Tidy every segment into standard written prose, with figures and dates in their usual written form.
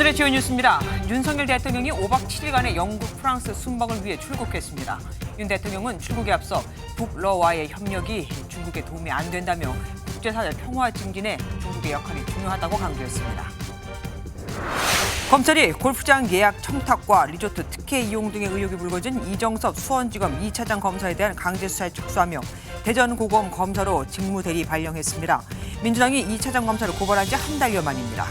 오늘의 주요 뉴스입니다. 윤석열 대통령이 5박 7일간의 영국, 프랑스 순방을 위해 출국했습니다. 윤 대통령은 출국에 앞서 북러와의 협력이 중국에 도움이 안 된다며 국제사회 평화 증진에 중국의 역할이 중요하다고 강조했습니다. 검찰이 골프장 예약 청탁과 리조트 특혜 이용 등의 의혹이 불거진 이정섭 수원지검 2차장 검사에 대한 강제 수사에 축소하며 대전고검 검사로 직무대리 발령했습니다. 민주당이 2차장 검사를 고발한 지 한 달여 만입니다.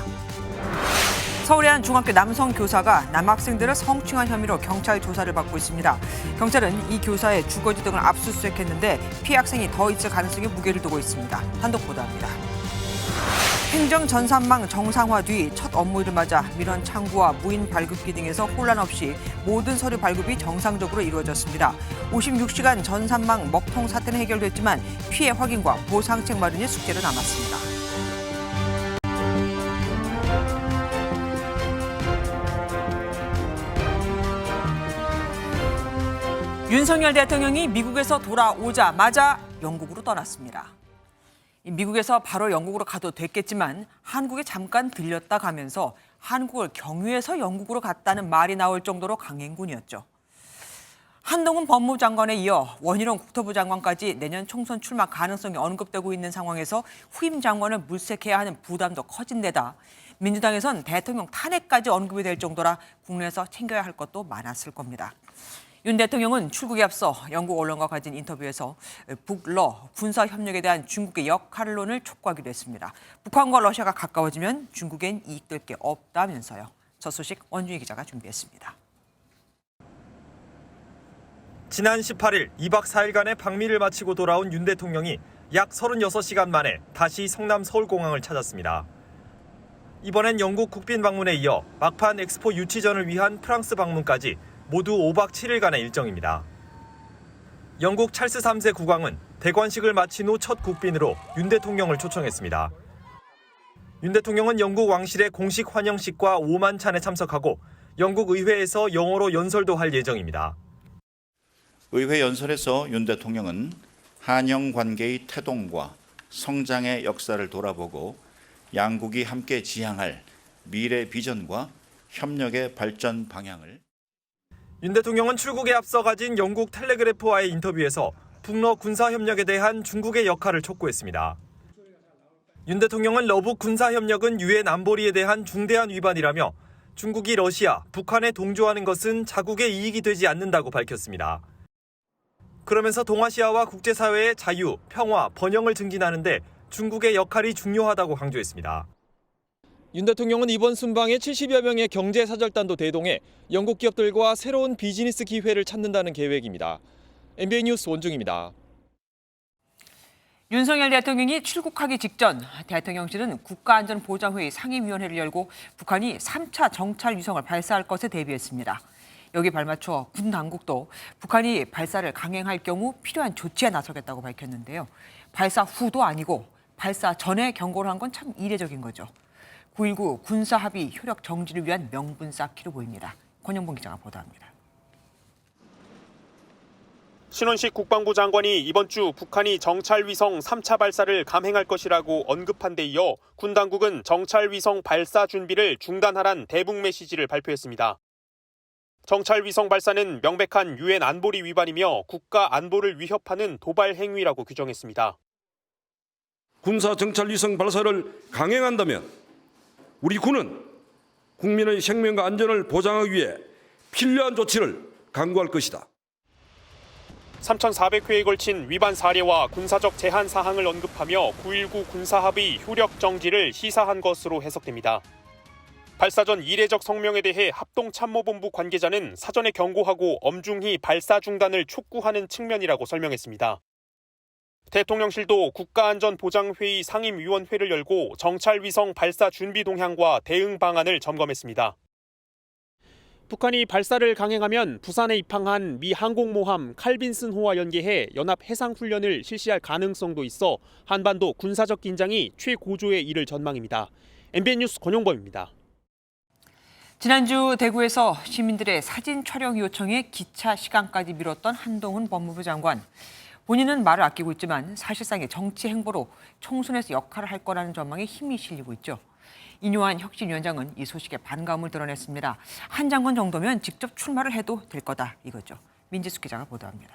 서울의 한 중학교 남성 교사가 남학생들을 성추행한 혐의로 경찰 조사를 받고 있습니다. 경찰은 이 교사의 주거지 등을 압수수색했는데 피해 학생이 더 있을 가능성에 무게를 두고 있습니다. 단독 보도합니다. 행정 전산망 정상화 뒤 첫 업무일을 맞아 민원 창구와 무인 발급기 등에서 혼란 없이 모든 서류 발급이 정상적으로 이루어졌습니다. 56시간 전산망 먹통 사태는 해결됐지만 피해 확인과 보상책 마련이 숙제로 남았습니다. 윤석열 대통령이 미국에서 돌아오자마자 영국으로 떠났습니다. 미국에서 바로 영국으로 가도 됐겠지만 한국에 잠깐 들렸다 가면서 한국을 경유해서 영국으로 갔다는 말이 나올 정도로 강행군이었죠. 한동훈 법무부 장관에 이어 원희룡 국토부 장관까지 내년 총선 출마 가능성이 언급되고 있는 상황에서 후임 장관을 물색해야 하는 부담도 커진 데다 민주당에선 대통령 탄핵까지 언급이 될 정도라 국내에서 챙겨야 할 것도 많았을 겁니다. 윤 대통령은 출국에 앞서 영국 언론과 가진 인터뷰에서 북러 군사협력에 대한 중국의 역할론을 촉구하기도 했습니다. 북한과 러시아가 가까워지면 중국엔 이익될 게 없다면서요. 저 소식 원준희 기자가 준비했습니다. 지난 18일 2박 4일간의 방미를 마치고 돌아온 윤 대통령이 약 36시간 만에 다시 성남 서울공항을 찾았습니다. 이번엔 영국 국빈 방문에 이어 막판 엑스포 유치전을 위한 프랑스 방문까지 모두 5박 7일간의 일정입니다. 영국 찰스 3세 국왕은 대관식을 마친 후 첫 국빈으로 윤 대통령을 초청했습니다. 윤 대통령은 영국 왕실의 공식 환영식과 5만 찬에 참석하고 영국 의회에서 영어로 연설도 할 예정입니다. 의회 연설에서 윤 대통령은 한영 관계의 태동과 성장의 역사를 돌아보고 양국이 함께 지향할 미래 비전과 협력의 발전 방향을 윤 대통령은 출국에 앞서 가진 영국 텔레그래프와의 인터뷰에서 북러 군사협력에 대한 중국의 역할을 촉구했습니다. 윤 대통령은 러북 군사협력은 유엔 안보리에 대한 중대한 위반이라며 중국이 러시아, 북한에 동조하는 것은 자국의 이익이 되지 않는다고 밝혔습니다. 그러면서 동아시아와 국제사회의 자유, 평화, 번영을 증진하는 데 중국의 역할이 중요하다고 강조했습니다. 윤 대통령은 이번 순방에 70여 명의 경제사절단도 대동해 영국 기업들과 새로운 비즈니스 기회를 찾는다는 계획입니다. MBN 뉴스 원중입니다. 윤석열 대통령이 출국하기 직전 대통령실은 국가안전보장회의 상임위원회를 열고 북한이 3차 정찰 위성을 발사할 것에 대비했습니다. 여기에 발맞춰 군 당국도 북한이 발사를 강행할 경우 필요한 조치에 나서겠다고 밝혔는데요. 발사 후도 아니고 발사 전에 경고를 한 건 참 이례적인 거죠. 9.19 군사합의 효력 정지를 위한 명분 쌓기로 보입니다. 권영봉 기자가 보도합니다. 신원식 국방부 장관이 이번 주 북한이 정찰위성 3차 발사를 감행할 것이라고 언급한 데 이어 군 당국은 정찰위성 발사 준비를 중단하란 대북 메시지를 발표했습니다. 정찰위성 발사는 명백한 유엔 안보리 위반이며 국가 안보를 위협하는 도발 행위라고 규정했습니다. 군사 정찰위성 발사를 강행한다면 우리 군은 국민의 생명과 안전을 보장하기 위해 필요한 조치를 강구할 것이다. 3,400회에 걸친 위반 사례와 군사적 제한 사항을 언급하며 9.19 군사합의 효력 정지를 시사한 것으로 해석됩니다. 발사 전 이례적 성명에 대해 합동참모본부 관계자는 사전에 경고하고 엄중히 발사 중단을 촉구하는 측면이라고 설명했습니다. 대통령실도 국가안전보장회의 상임위원회를 열고 정찰위성 발사 준비 동향과 대응 방안을 점검했습니다. 북한이 발사를 강행하면 부산에 입항한 미 항공모함 칼빈슨호와 연계해 연합 해상훈련을 실시할 가능성도 있어 한반도 군사적 긴장이 최고조에 이를 전망입니다. MBN 뉴스 권용범입니다. 지난주 대구에서 시민들의 사진 촬영 요청에 기차 시간까지 미뤘던 한동훈 법무부 장관. 본인은 말을 아끼고 있지만 사실상의 정치 행보로 총선에서 역할을 할 거라는 전망에 힘이 실리고 있죠. 이뇨한 혁신위원장은 이 소식에 반감을 드러냈습니다. 한 장관 정도면 직접 출마를 해도 될 거다 이거죠. 민지숙 기자가 보도합니다.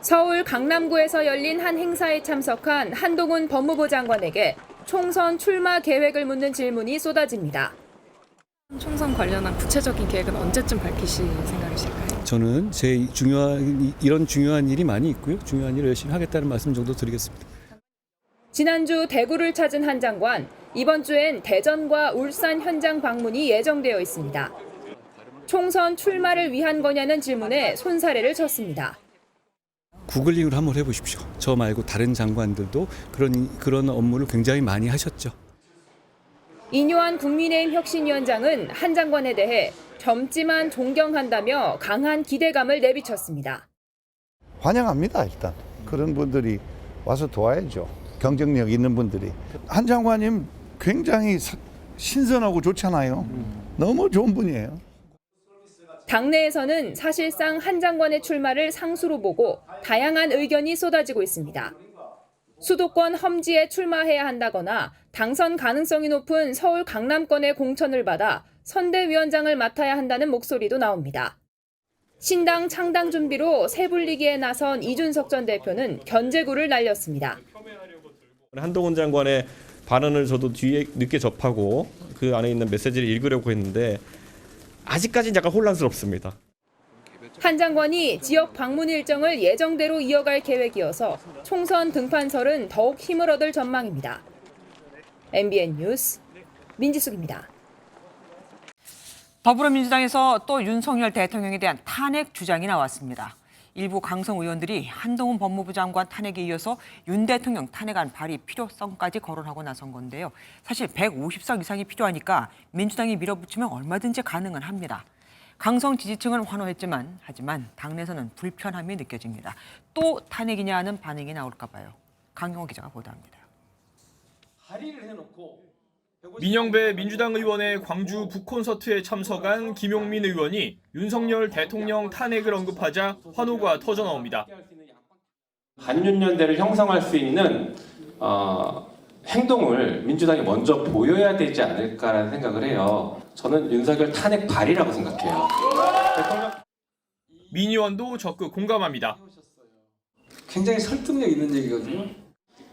서울 강남구에서 열린 한 행사에 참석한 한동훈 법무부 장관에게 총선 출마 계획을 묻는 질문이 쏟아집니다. 총선 관련한 구체적인 계획은 언제쯤 밝히실 생각이실까요? 저는 이런 중요한 일이 많이 있고요. 중요한 일을 열심히 하겠다는 말씀 정도 드리겠습니다. 지난주 대구를 찾은 한 장관, 이번 주엔 대전과 울산 현장 방문이 예정되어 있습니다. 총선 출마를 위한 거냐는 질문에 손사래를 쳤습니다. 구글링을 한번 해보십시오. 저 말고 다른 장관들도 그런 업무를 굉장히 많이 하셨죠. 이뇨한 국민의힘 혁신위원장은 한 장관에 대해 젊지만 존경한다며 강한 기대감을 내비쳤습니다. 환영합니다. 일단 그런 분들이 와서 도와야죠. 경쟁력 있는 분들이. 한 장관님 굉장히 신선하고 좋잖아요. 너무 좋은 분이에요. 당내에서는 사실상 한 장관의 출마를 상수로 보고 다양한 의견이 쏟아지고 있습니다. 수도권 험지에 출마해야 한다거나 당선 가능성이 높은 서울 강남권의 공천을 받아 선대위원장을 맡아야 한다는 목소리도 나옵니다. 신당 창당 준비로 새불리기에 나선 이준석 전 대표는 견제구를 날렸습니다. 한동훈 장관의 발언을 저도 뒤에 늦게 접하고 그 안에 있는 메시지를 읽으려고 했는데 아직까지는 약간 혼란스럽습니다. 한 장관이 지역 방문 일정을 예정대로 이어갈 계획이어서 총선 등판설은 더욱 힘을 얻을 전망입니다. MBN 뉴스 민지숙입니다. 더불어민주당에서 또 윤석열 대통령에 대한 탄핵 주장이 나왔습니다. 일부 강성 의원들이 한동훈 법무부 장관 탄핵에 이어서 윤 대통령 탄핵안 발의 필요성까지 거론하고 나선 건데요. 사실 150석 이상이 필요하니까 민주당이 밀어붙이면 얼마든지 가능은 합니다. 강성 지지층은 환호했지만 하지만 당내에서는 불편함이 느껴집니다. 또 탄핵이냐 하는 반응이 나올까 봐요. 강영호 기자가 보도합니다. 민영배 민주당 의원의 광주 북콘서트에 참석한 김용민 의원이 윤석열 대통령 탄핵을 언급하자 환호가 터져나옵니다. 반윤연대를 형성할 수 있는 행동을 민주당이 먼저 보여야 되지 않을까라는 생각을 해요. 저는 윤석열 탄핵 발이라고 생각해요. 민 의원도 적극 공감합니다. 굉장히 설득력 있는 얘기거든요.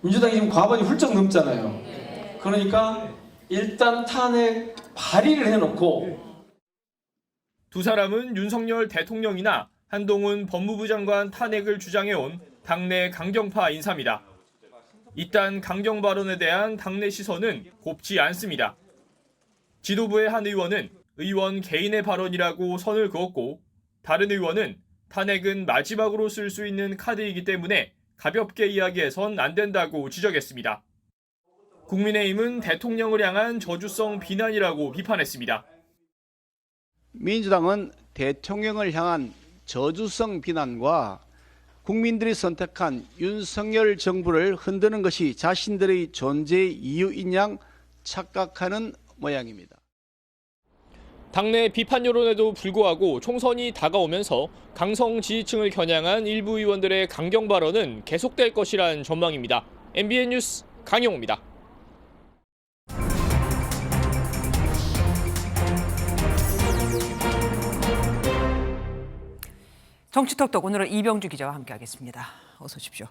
민주당이 지금 과반이 훌쩍 넘잖아요. 그러니까 일단 탄핵 발의를 해놓고 두 사람은 윤석열 대통령이나 한동훈 법무부 장관 탄핵을 주장해온 당내 강경파 인사입니다. 이딴 강경 발언에 대한 당내 시선은 곱지 않습니다. 지도부의 한 의원은 의원 개인의 발언이라고 선을 그었고 다른 의원은 탄핵은 마지막으로 쓸 수 있는 카드이기 때문에 가볍게 이야기해선 안 된다고 지적했습니다. 국민의힘은 대통령을 향한 저주성 비난이라고 비판했습니다. 민주당은 대통령을 향한 저주성 비난과 국민들이 선택한 윤석열 정부를 흔드는 것이 자신들의 존재의 이유인 양 착각하는 모양입니다. 당내 비판 여론에도 불구하고 총선이 다가오면서 강성 지지층을 겨냥한 일부 의원들의 강경 발언은 계속될 것이란 전망입니다. MBN 뉴스 강용호입니다. 정치톡톡 오늘은 이병주 기자와 함께하겠습니다. 어서 오십시오.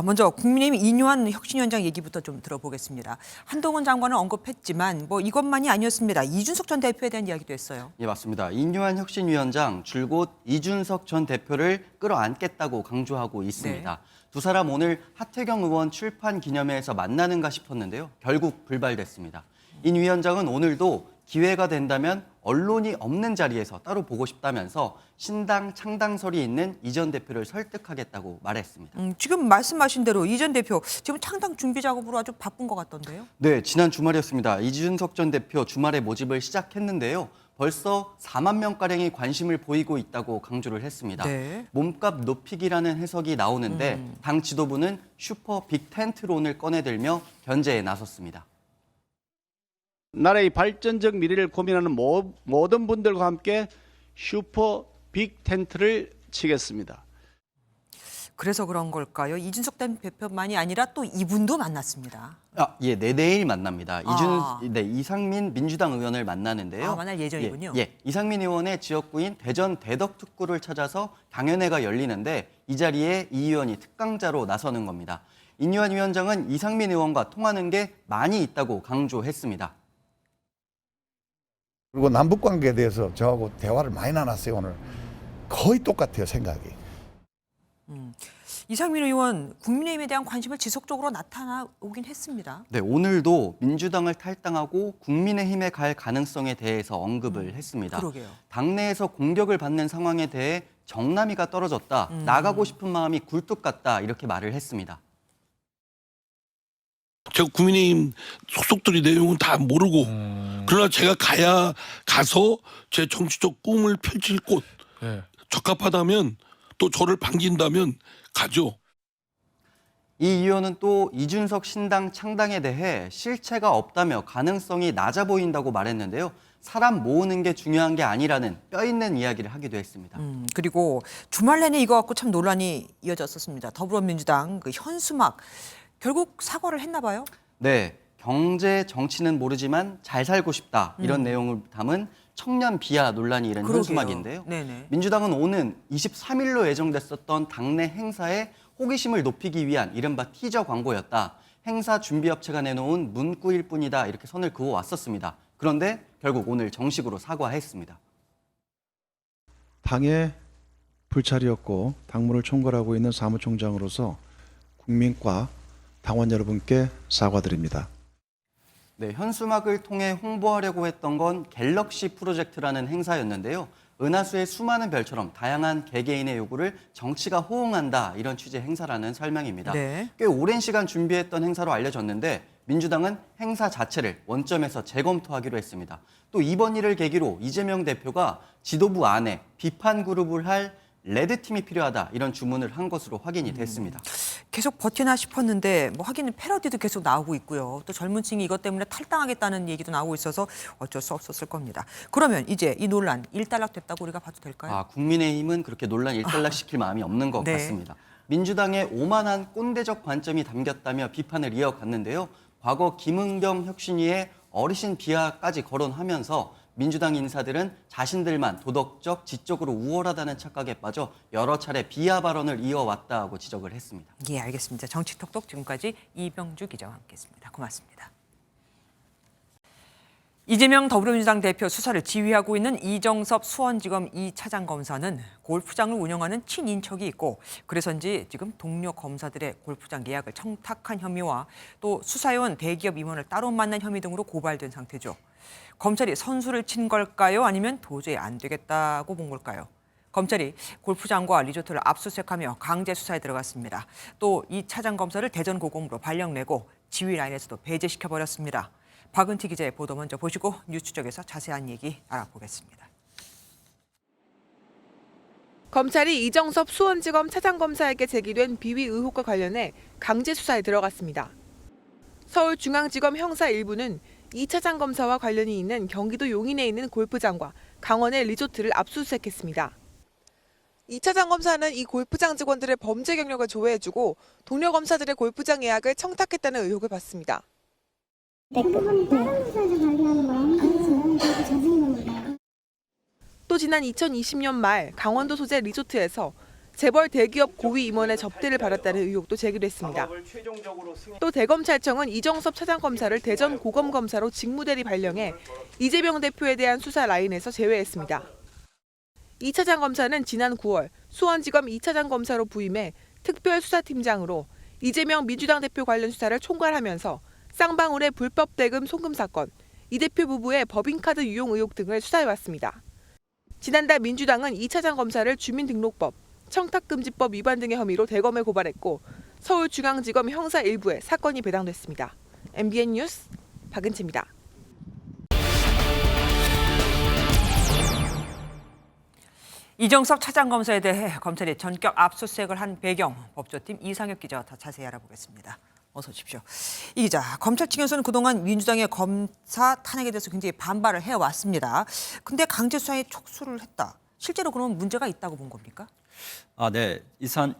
먼저 국민의힘 이뇨한 혁신위원장 얘기부터 좀 들어보겠습니다. 한동훈 장관은 언급했지만 이것만이 아니었습니다. 이준석 전 대표에 대한 이야기도 했어요. 예, 맞습니다. 이뇨한 혁신위원장 줄곧 이준석 전 대표를 끌어안겠다고 강조하고 있습니다. 네. 두 사람 오늘 하태경 의원 출판 기념회에서 만나는가 싶었는데요. 결국 불발됐습니다. 인 위원장은 오늘도 기회가 된다면 언론이 없는 자리에서 따로 보고 싶다면서 신당 창당설이 있는 이 전 대표를 설득하겠다고 말했습니다. 지금 말씀하신 대로 이 전 대표 지금 창당 준비 작업으로 아주 바쁜 것 같던데요? 네, 지난 주말이었습니다. 이준석 전 대표 주말에 모집을 시작했는데요. 벌써 4만 명가량이 관심을 보이고 있다고 강조를 했습니다. 네. 몸값 높이기라는 해석이 나오는데 당 지도부는 슈퍼 빅텐트론을 꺼내들며 견제에 나섰습니다. 나라의 발전적 미래를 고민하는 모든 분들과 함께 슈퍼 빅 텐트를 치겠습니다. 그래서 그런 걸까요? 이준석 대표만이 아니라 또 이분도 만났습니다. 예, 내일 만납니다. 아. 이상민 민주당 의원을 만나는데요. 만날 예정이군요. 이상민 의원의 지역구인 대전 대덕특구를 찾아서 강연회가 열리는데 이 자리에 이 의원이 특강자로 나서는 겁니다. 인유한 위원장은 이상민 의원과 통하는 게 많이 있다고 강조했습니다. 그리고 남북 관계에 대해서 저하고 대화를 많이 나눴어요. 오늘 거의 똑같아요, 생각이. 이상민 의원 국민의힘에 대한 관심을 지속적으로 나타나오긴 했습니다. 네, 오늘도 민주당을 탈당하고 국민의힘에 갈 가능성에 대해서 언급을 했습니다. 그러게요. 당내에서 공격을 받는 상황에 대해 정남이가 떨어졌다, 나가고 싶은 마음이 굴뚝 같다 이렇게 말을 했습니다. 제가 국민의힘 속속들이 내용은 다 모르고 그러나 제가 가서 제 정치적 꿈을 펼칠 곳 적합하다면 또 저를 반긴다면 가죠. 이 의원은 또 이준석 신당 창당에 대해 실체가 없다며 가능성이 낮아 보인다고 말했는데요. 사람 모으는 게 중요한 게 아니라는 뼈 있는 이야기를 하기도 했습니다. 그리고 주말 내내 이거 갖고 참 논란이 이어졌었습니다. 더불어민주당 그 현수막 결국 사과를 했나 봐요? 네, 경제 정치는 모르지만 잘 살고 싶다 이런 내용을 담은 청년 비하 논란이 일은 현수막인데요. 네네. 민주당은 오는 23일로 예정됐었던 당내 행사에 호기심을 높이기 위한 이른바 티저 광고였다. 행사 준비업체가 내놓은 문구일 뿐이다 이렇게 선을 그어왔었습니다. 그런데 결국 오늘 정식으로 사과했습니다. 당의 불찰이었고 당무를 총괄하고 있는 사무총장으로서 국민과 당원 여러분께 사과드립니다. 네, 현수막을 통해 홍보하려고 했던 건 갤럭시 프로젝트라는 행사였는데요. 은하수의 수많은 별처럼 다양한 개개인의 요구를 정치가 호응한다 이런 취지의 행사라는 설명입니다. 네. 꽤 오랜 시간 준비했던 행사로 알려졌는데 민주당은 행사 자체를 원점에서 재검토하기로 했습니다. 또 이번 일을 계기로 이재명 대표가 지도부 안에 비판 그룹을 할 레드팀이 필요하다 이런 주문을 한 것으로 확인이 됐습니다. 계속 버티나 싶었는데 뭐 하기는 패러디도 계속 나오고 있고요. 또 젊은 층이 이것 때문에 탈당하겠다는 얘기도 나오고 있어서 어쩔 수 없었을 겁니다. 그러면 이제 이 논란 일단락됐다고 우리가 봐도 될까요? 국민의힘은 그렇게 논란 일단락시킬 마음이 없는 것 네. 같습니다. 민주당의 오만한 꼰대적 관점이 담겼다며 비판을 이어갔는데요. 과거 김은경 혁신위의 어르신 비하까지 거론하면서 민주당 인사들은 자신들만 도덕적, 지적으로 우월하다는 착각에 빠져 여러 차례 비하 발언을 이어왔다고 지적을 했습니다. 예, 알겠습니다. 정치톡톡 지금까지 이병주 기자와 함께했습니다. 고맙습니다. 이재명 더불어민주당 대표 수사를 지휘하고 있는 이정섭 수원지검 2차장 검사는 골프장을 운영하는 친인척이 있고 그래서인지 지금 동료 검사들의 골프장 예약을 청탁한 혐의와 또 수사해온 대기업 임원을 따로 만난 혐의 등으로 고발된 상태죠. 검찰이 선수를 친 걸까요? 아니면 도저히 안 되겠다고 본 걸까요? 검찰이 골프장과 리조트를 압수수색하며 강제 수사에 들어갔습니다. 또 이 차장 검사를 대전고검으로 발령 내고 지휘 라인에서도 배제시켜버렸습니다. 박은티 기자의 보도 먼저 보시고 뉴스쪽에서 자세한 얘기 알아보겠습니다. 검찰이 이정섭 수원지검 차장검사에게 제기된 비위 의혹과 관련해 강제 수사에 들어갔습니다. 서울중앙지검 형사 1부는 이 차장검사와 관련이 있는 경기도 용인에 있는 골프장과 강원의 리조트를 압수수색했습니다. 이 차장검사는 이 골프장 직원들의 범죄 경력을 조회해주고 동료 검사들의 골프장 예약을 청탁했다는 의혹을 받습니다. 또 지난 2020년 말 강원도 소재 리조트에서 재벌 대기업 고위 임원의 접대를 받았다는 의혹도 제기됐습니다. 또 대검찰청은 이정섭 차장검사를 대전 고검검사로 직무대리 발령해 이재명 대표에 대한 수사 라인에서 제외했습니다. 이 차장검사는 지난 9월 수원지검 2차장검사로 부임해 특별수사팀장으로 이재명 민주당 대표 관련 수사를 총괄하면서 쌍방울의 불법 대금 송금 사건, 이 대표 부부의 법인카드 유용 의혹 등을 수사해왔습니다. 지난달 민주당은 이 차장검사를 주민등록법, 청탁금지법 위반 등의 혐의로 대검에 고발했고 서울중앙지검 형사 1부에 사건이 배당됐습니다. MBN 뉴스 박은채입니다. 이정섭 차장검사에 대해 검찰이 전격 압수수색을 한 배경, 법조팀 이상혁 기자와 더 자세히 알아보겠습니다. 어서 오십시오. 이 기자, 검찰 측에서는 그동안 민주당의 검사 탄핵에 대해서 굉장히 반발을 해왔습니다. 근데 강제 수사에 촉수를 했다. 실제로 그런 문제가 있다고 본 겁니까? 네.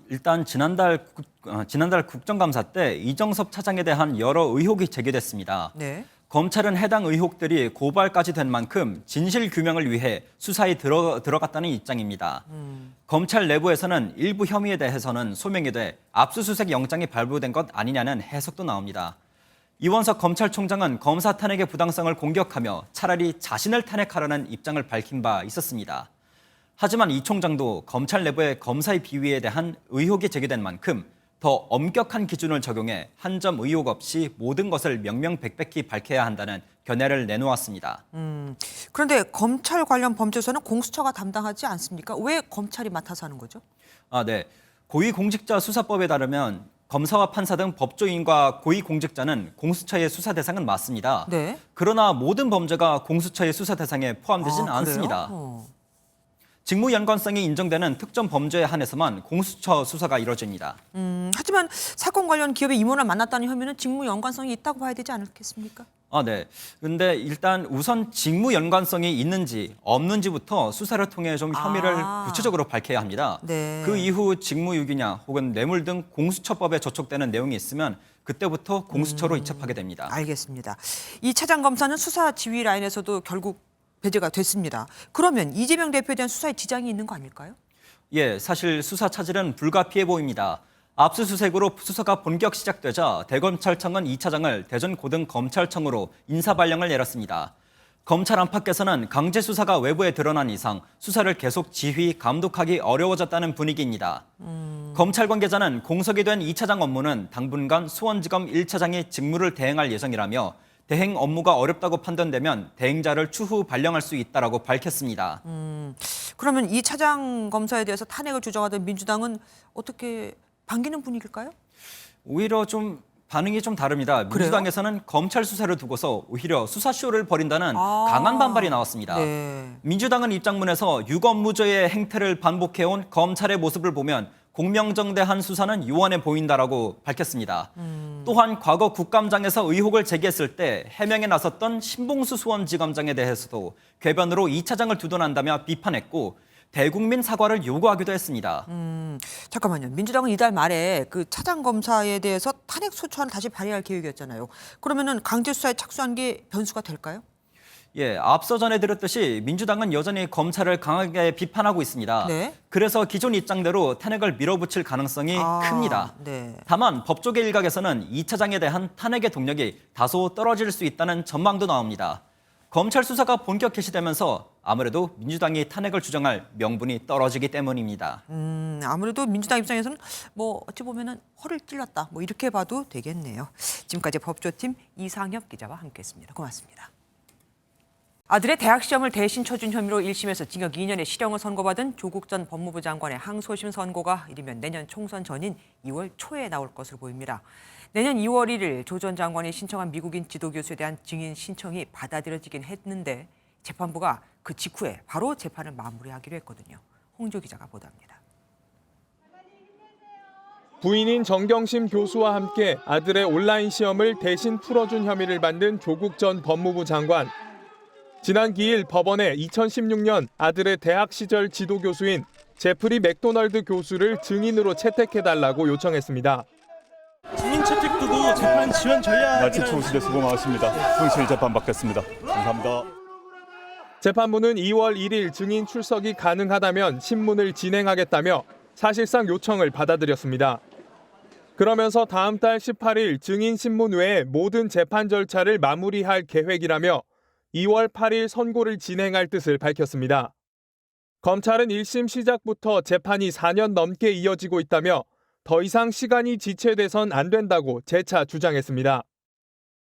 일단 지난달 국정감사 때 이정섭 차장에 대한 여러 의혹이 제기됐습니다. 네. 검찰은 해당 의혹들이 고발까지 된 만큼 진실 규명을 위해 수사에 들어갔다는 입장입니다. 검찰 내부에서는 일부 혐의에 대해서는 소명이 돼 압수수색 영장이 발부된 것 아니냐는 해석도 나옵니다. 이원석 검찰총장은 검사 탄핵의 부당성을 공격하며 차라리 자신을 탄핵하라는 입장을 밝힌 바 있었습니다. 하지만 이 총장도 검찰 내부의 검사의 비위에 대한 의혹이 제기된 만큼 더 엄격한 기준을 적용해 한 점 의혹 없이 모든 것을 명명백백히 밝혀야 한다는 견해를 내놓았습니다. 그런데 검찰 관련 범죄에서는 공수처가 담당하지 않습니까? 왜 검찰이 맡아서 하는 거죠? 네. 고위공직자 수사법에 따르면 검사와 판사 등 법조인과 고위공직자는 공수처의 수사 대상은 맞습니다. 네. 그러나 모든 범죄가 공수처의 수사 대상에 포함되지는 않습니다. 직무 연관성이 인정되는 특정 범죄에 한해서만 공수처 수사가 이루어집니다. 하지만 사건 관련 기업의 임원을 만났다는 혐의는 직무 연관성이 있다고 봐야 되지 않겠습니까? 네. 근데 일단 우선 직무 연관성이 있는지 없는지부터 수사를 통해 좀 혐의를 구체적으로 밝혀야 합니다. 네. 그 이후 직무유기냐 혹은 뇌물 등 공수처법에 저촉되는 내용이 있으면 그때부터 공수처로 이첩하게 됩니다. 알겠습니다. 이 차장 검사는 수사 지휘 라인에서도 결국 배제가 됐습니다. 그러면 이재명 대표에 대한 수사에 지장이 있는 거 아닐까요? 예, 사실 수사 차질은 불가피해 보입니다. 압수수색으로 수사가 본격 시작되자 대검찰청은 이 차장을 대전고등검찰청으로 인사발령을 내렸습니다. 검찰 안팎에서는 강제 수사가 외부에 드러난 이상 수사를 계속 지휘, 감독하기 어려워졌다는 분위기입니다. 검찰 관계자는 공석이 된 이 차장 업무는 당분간 수원지검 1차장이 직무를 대행할 예정이라며 대행 업무가 어렵다고 판단되면 대행자를 추후 발령할 수 있다라고 밝혔습니다. 그러면 이 차장 검사에 대해서 탄핵을 주장하던 민주당은 어떻게 반기는 분위기일까요? 오히려 좀 반응이 좀 다릅니다. 민주당에서는 검찰 수사를 두고서 오히려 수사쇼를 벌인다는 강한 반발이 나왔습니다. 네. 민주당은 입장문에서 유검무죄의 행태를 반복해온 검찰의 모습을 보면 공명정대한 수사는 요원해 보인다라고 밝혔습니다. 또한 과거 국감장에서 의혹을 제기했을 때 해명에 나섰던 신봉수 수원지검장에 대해서도 궤변으로 2차장을 두둔한다며 비판했고 대국민 사과를 요구하기도 했습니다. 잠깐만요. 민주당은 이달 말에 그 차장 검사에 대해서 탄핵 소추안을 다시 발의할 계획이었잖아요. 그러면은 강제 수사에 착수한 게 변수가 될까요? 예, 앞서 전해드렸듯이 민주당은 여전히 검찰을 강하게 비판하고 있습니다. 네. 그래서 기존 입장대로 탄핵을 밀어붙일 가능성이 큽니다. 네. 다만 법조계 일각에서는 이 차장에 대한 탄핵의 동력이 다소 떨어질 수 있다는 전망도 나옵니다. 검찰 수사가 본격 개시되면서 아무래도 민주당이 탄핵을 주장할 명분이 떨어지기 때문입니다. 아무래도 민주당 입장에서는 뭐 어찌 보면은 허를 찔렀다. 뭐 이렇게 봐도 되겠네요. 지금까지 법조팀 이상엽 기자와 함께했습니다. 고맙습니다. 아들의 대학 시험을 대신 쳐준 혐의로 1심에서 징역 2년의 실형을 선고받은 조국 전 법무부 장관의 항소심 선고가 이르면 내년 총선 전인 2월 초에 나올 것으로 보입니다. 내년 2월 1일 조 전 장관이 신청한 미국인 지도교수에 대한 증인 신청이 받아들여지긴 했는데 재판부가 그 직후에 바로 재판을 마무리하기로 했거든요. 홍조 기자가 보도합니다. 부인인 정경심 교수와 함께 아들의 온라인 시험을 대신 풀어준 혐의를 받는 조국 전 법무부 장관. 지난 기일 법원에 2016년 아들의 대학 시절 지도교수인 제프리 맥도널드 교수를 증인으로 채택해달라고 요청했습니다. 증인 채택 두고 재판 지연 전략. 마치 총수대 수고 많으십니다. 충실히 재판 받겠습니다. 감사합니다. 재판부는 2월 1일 증인 출석이 가능하다면 신문을 진행하겠다며 사실상 요청을 받아들였습니다. 그러면서 다음 달 18일 증인 신문 외에 모든 재판 절차를 마무리할 계획이라며 2월 8일 선고를 진행할 뜻을 밝혔습니다. 검찰은 1심 시작부터 재판이 4년 넘게 이어지고 있다며 더 이상 시간이 지체돼선 안 된다고 재차 주장했습니다.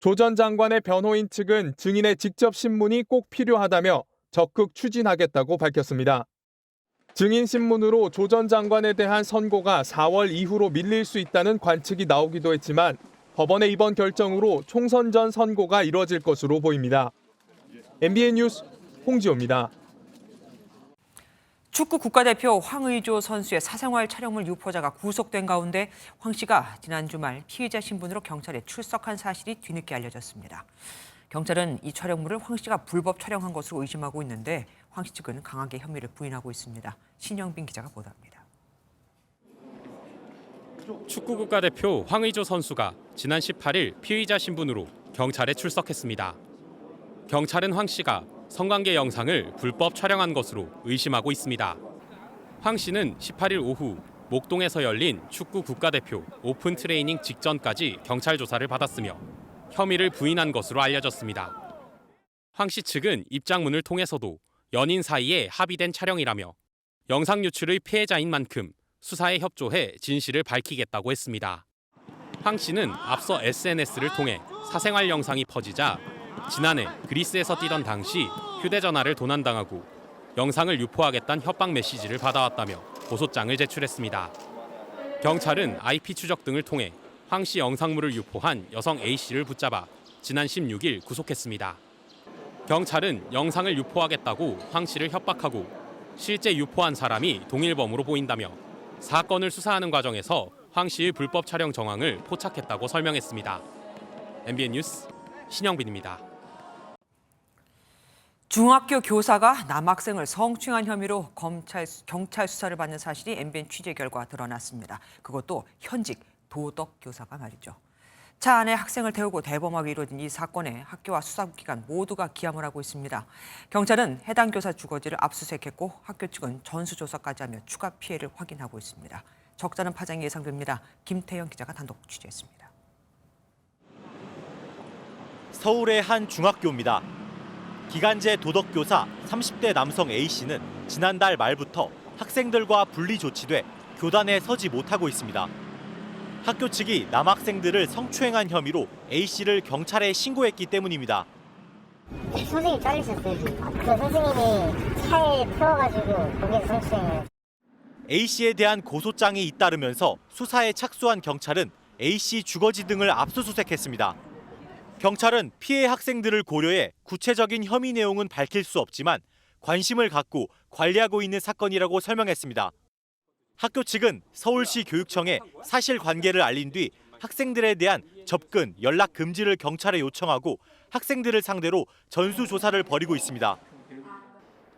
조 전 장관의 변호인 측은 증인의 직접 신문이 꼭 필요하다며 적극 추진하겠다고 밝혔습니다. 증인 신문으로 조 전 장관에 대한 선고가 4월 이후로 밀릴 수 있다는 관측이 나오기도 했지만 법원의 이번 결정으로 총선 전 선고가 이뤄질 것으로 보입니다. MBN 뉴스 홍지호입니다. 축구 국가대표 황의조 선수의 사생활 촬영물 유포자가 구속된 가운데 황 씨가 지난 주말 피의자 신분으로 경찰에 출석한 사실이 뒤늦게 알려졌습니다. 경찰은 이 촬영물을 황 씨가 불법 촬영한 것으로 의심하고 있는데 황 씨 측은 강하게 혐의를 부인하고 있습니다. 신영빈 기자가 보도합니다. 축구 국가대표 황의조 선수가 지난 18일 피의자 신분으로 경찰에 출석했습니다. 경찰은 황 씨가 성관계 영상을 불법 촬영한 것으로 의심하고 있습니다. 황 씨는 18일 오후 목동에서 열린 축구 국가대표 오픈 트레이닝 직전까지 경찰 조사를 받았으며 혐의를 부인한 것으로 알려졌습니다. 황 씨 측은 입장문을 통해서도 연인 사이에 합의된 촬영이라며 영상 유출의 피해자인 만큼 수사에 협조해 진실을 밝히겠다고 했습니다. 황 씨는 앞서 SNS를 통해 사생활 영상이 퍼지자 지난해 그리스에서 뛰던 당시 휴대전화를 도난당하고 영상을 유포하겠다는 협박 메시지를 받아왔다며 고소장을 제출했습니다. 경찰은 IP 추적 등을 통해 황 씨 영상물을 유포한 여성 A씨를 붙잡아 지난 16일 구속했습니다. 경찰은 영상을 유포하겠다고 황 씨를 협박하고 실제 유포한 사람이 동일범으로 보인다며 사건을 수사하는 과정에서 황 씨의 불법 촬영 정황을 포착했다고 설명했습니다. MBN 뉴스 신영빈입니다. 중학교 교사가 남학생을 성추행한 혐의로 경찰 수사를 받는 사실이 MBN 취재 결과 드러났습니다. 그것도 현직 도덕 교사가 말이죠. 차 안에 학생을 태우고 대범하게 이루어진 이 사건에 학교와 수사기관 모두가 기함을 하고 있습니다. 경찰은 해당 교사 주거지를 압수수색했고 학교 측은 전수조사까지 하며 추가 피해를 확인하고 있습니다. 적잖은 파장이 예상됩니다. 김태형 기자가 단독 취재했습니다. 서울의 한 중학교입니다. 기간제 도덕교사 30대 남성 A씨는 지난달 말부터 학생들과 분리 조치돼 교단에 서지 못하고 있습니다. 학교 측이 남학생들을 성추행한 혐의로 A씨를 경찰에 신고했기 때문입니다. 선생님이 잘리셨어요. 그 선생님이 차에 태워가지고 거기서 성추행을. A씨에 대한 고소장이 잇따르면서 수사에 착수한 경찰은 A씨 주거지 등을 압수수색했습니다. 경찰은 피해 학생들을 고려해 구체적인 혐의 내용은 밝힐 수 없지만 관심을 갖고 관리하고 있는 사건이라고 설명했습니다. 학교 측은 서울시 교육청에 사실관계를 알린 뒤 학생들에 대한 접근, 연락 금지를 경찰에 요청하고 학생들을 상대로 전수조사를 벌이고 있습니다.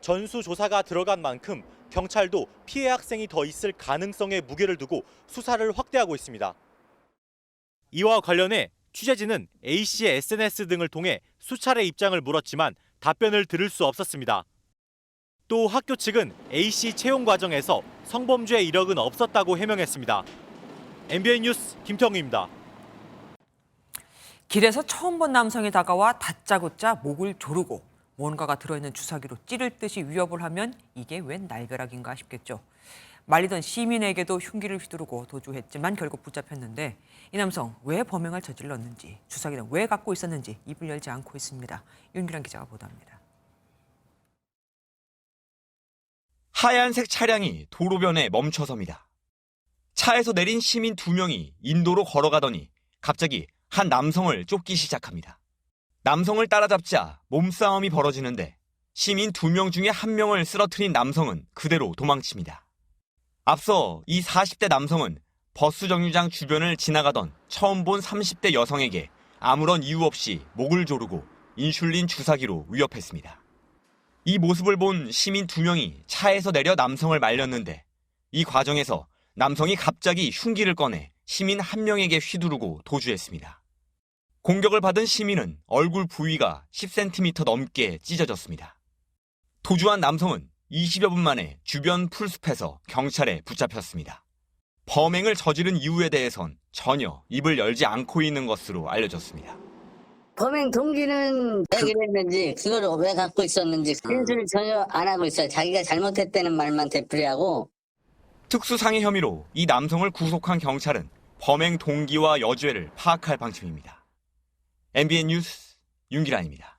전수조사가 들어간 만큼 경찰도 피해 학생이 더 있을 가능성에 무게를 두고 수사를 확대하고 있습니다. 이와 관련해 취재진은 A씨의 SNS 등을 통해 수차례 입장을 물었지만 답변을 들을 수 없었습니다. 또 학교 측은 A씨 채용 과정에서 성범죄 이력은 없었다고 해명했습니다. MBN 뉴스 김태형입니다. 길에서 처음 본 남성이 다가와 다짜고짜 목을 조르고 뭔가가 들어있는 주사기로 찌를 듯이 위협을 하면 이게 웬 날벼락인가 싶겠죠. 말리던 시민에게도 흉기를 휘두르고 도주했지만 결국 붙잡혔는데 이 남성 왜 범행을 저질렀는지, 주사기는 왜 갖고 있었는지 입을 열지 않고 있습니다. 윤규란 기자가 보도합니다. 하얀색 차량이 도로변에 멈춰섭니다. 차에서 내린 시민 2명이 인도로 걸어가더니 갑자기 한 남성을 쫓기 시작합니다. 남성을 따라잡자 몸싸움이 벌어지는데 시민 2명 중에 1명을 쓰러뜨린 남성은 그대로 도망칩니다. 앞서 이 40대 남성은 버스 정류장 주변을 지나가던 처음 본 30대 여성에게 아무런 이유 없이 목을 조르고 인슐린 주사기로 위협했습니다. 이 모습을 본 시민 2명이 차에서 내려 남성을 말렸는데 이 과정에서 남성이 갑자기 흉기를 꺼내 시민 1명에게 휘두르고 도주했습니다. 공격을 받은 시민은 얼굴 부위가 10cm 넘게 찢어졌습니다. 도주한 남성은 20여 분 만에 주변 풀숲에서 경찰에 붙잡혔습니다. 범행을 저지른 이유에 대해선 전혀 입을 열지 않고 있는 것으로 알려졌습니다. 범행 동기는 얘기를 했는지 그걸 왜 갖고 있었는지 진술을 전혀 안 하고 있어요. 자기가 잘못했다는 말만 되풀이하고. 특수상해 혐의로 이 남성을 구속한 경찰은 범행 동기와 여죄를 파악할 방침입니다. MBN 뉴스 윤기란입니다.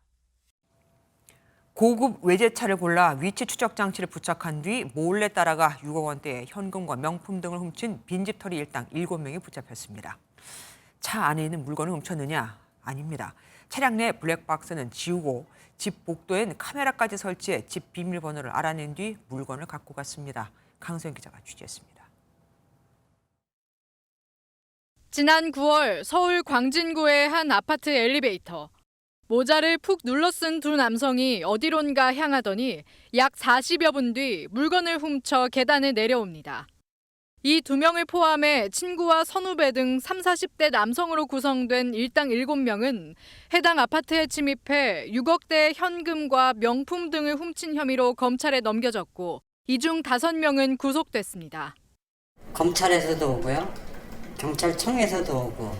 고급 외제차를 골라 위치 추적 장치를 부착한 뒤 몰래 따라가 6억 원대의 현금과 명품 등을 훔친 빈집털이 일당 7명이 붙잡혔습니다. 차 안에 있는 물건을 훔쳤느냐? 아닙니다. 차량 내 블랙박스는 지우고 집 복도엔 카메라까지 설치해 집 비밀번호를 알아낸 뒤 물건을 갖고 갔습니다. 강소연 기자가 취재했습니다. 지난 9월 서울 광진구의 한 아파트 엘리베이터. 모자를 푹 눌러 쓴 두 남성이 어디론가 향하더니 약 40여 분 뒤 물건을 훔쳐 계단을 내려옵니다. 이 2명을 포함해 친구와 선후배 등 30, 40대 남성으로 구성된 일당 7명은 해당 아파트에 침입해 6억대의 현금과 명품 등을 훔친 혐의로 검찰에 넘겨졌고 이 중 5명은 구속됐습니다. 검찰에서도 오고요. 경찰청에서도 오고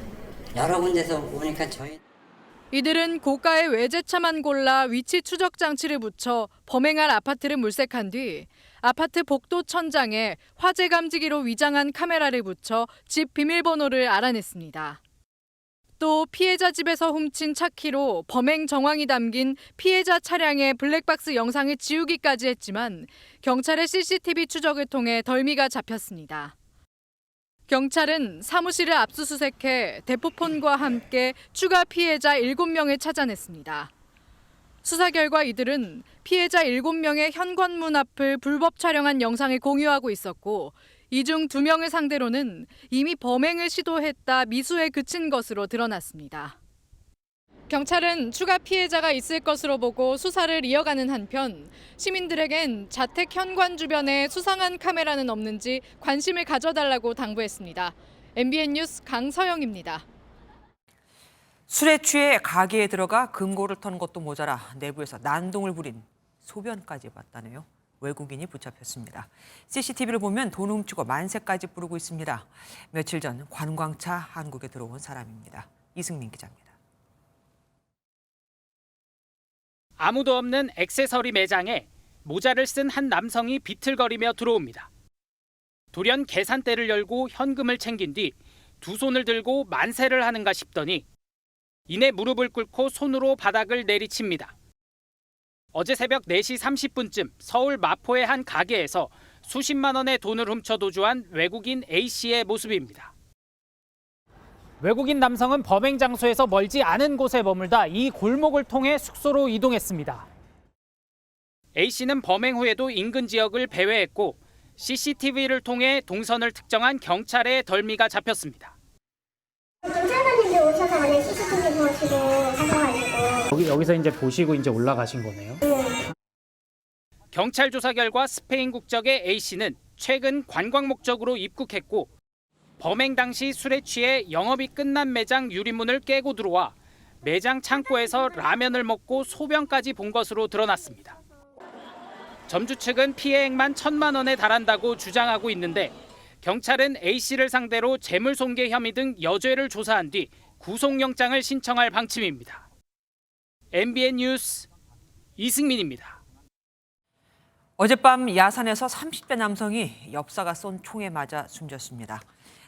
여러 군데서 오니까 저희 이들은 고가의 외제차만 골라 위치 추적 장치를 붙여 범행할 아파트를 물색한 뒤 아파트 복도 천장에 화재 감지기로 위장한 카메라를 붙여 집 비밀번호를 알아냈습니다. 또 피해자 집에서 훔친 차키로 범행 정황이 담긴 피해자 차량의 블랙박스 영상을 지우기까지 했지만 경찰의 CCTV 추적을 통해 덜미가 잡혔습니다. 경찰은 사무실을 압수수색해 대포폰과 함께 추가 피해자 7명을 찾아냈습니다. 수사 결과 이들은 피해자 7명의 현관문 앞을 불법 촬영한 영상을 공유하고 있었고 이 중 2명을 상대로는 이미 범행을 시도했다 미수에 그친 것으로 드러났습니다. 경찰은 추가 피해자가 있을 것으로 보고 수사를 이어가는 한편 시민들에겐 자택 현관 주변에 수상한 카메라는 없는지 관심을 가져달라고 당부했습니다. MBN 뉴스 강서영입니다. 술에 취해 가게에 들어가 금고를 턴 것도 모자라 내부에서 난동을 부린 소변까지 봤다네요. 외국인이 붙잡혔습니다. CCTV를 보면 돈 훔치고 만세까지 부르고 있습니다. 며칠 전 관광차 한국에 들어온 사람입니다. 이승민 기자입니다. 아무도 없는 액세서리 매장에 모자를 쓴 한 남성이 비틀거리며 들어옵니다. 돌연 계산대를 열고 현금을 챙긴 뒤 두 손을 들고 만세를 하는가 싶더니 이내 무릎을 꿇고 손으로 바닥을 내리칩니다. 어제 새벽 4시 30분쯤 서울 마포의 한 가게에서 수십만 원의 돈을 훔쳐 도주한 외국인 A씨의 모습입니다. 외국인 남성은 범행 장소에서 멀지 않은 곳에 머물다 이 골목을 통해 숙소로 이동했습니다. A씨는 범행 후에도 인근 지역을 배회했고 CCTV를 통해 동선을 특정한 경찰의 덜미가 잡혔습니다. 경찰관님들 오셔서 안에 CCTV 보시고 하셔가지고 여기서 이제 보시고 이제 올라가신 거네요. 네. 경찰 조사 결과 스페인 국적의 A씨는 최근 관광 목적으로 입국했고 범행 당시 술에 취해 영업이 끝난 매장 유리문을 깨고 들어와 매장 창고에서 라면을 먹고 소변까지 본 것으로 드러났습니다. 점주 측은 피해액만 1,000만 원에 달한다고 주장하고 있는데 경찰은 A씨를 상대로 재물손괴 혐의 등 여죄를 조사한 뒤 구속영장을 신청할 방침입니다. MBN 뉴스 이승민입니다. 어젯밤 야산에서 30대 남성이 엽사가 쏜 총에 맞아 숨졌습니다.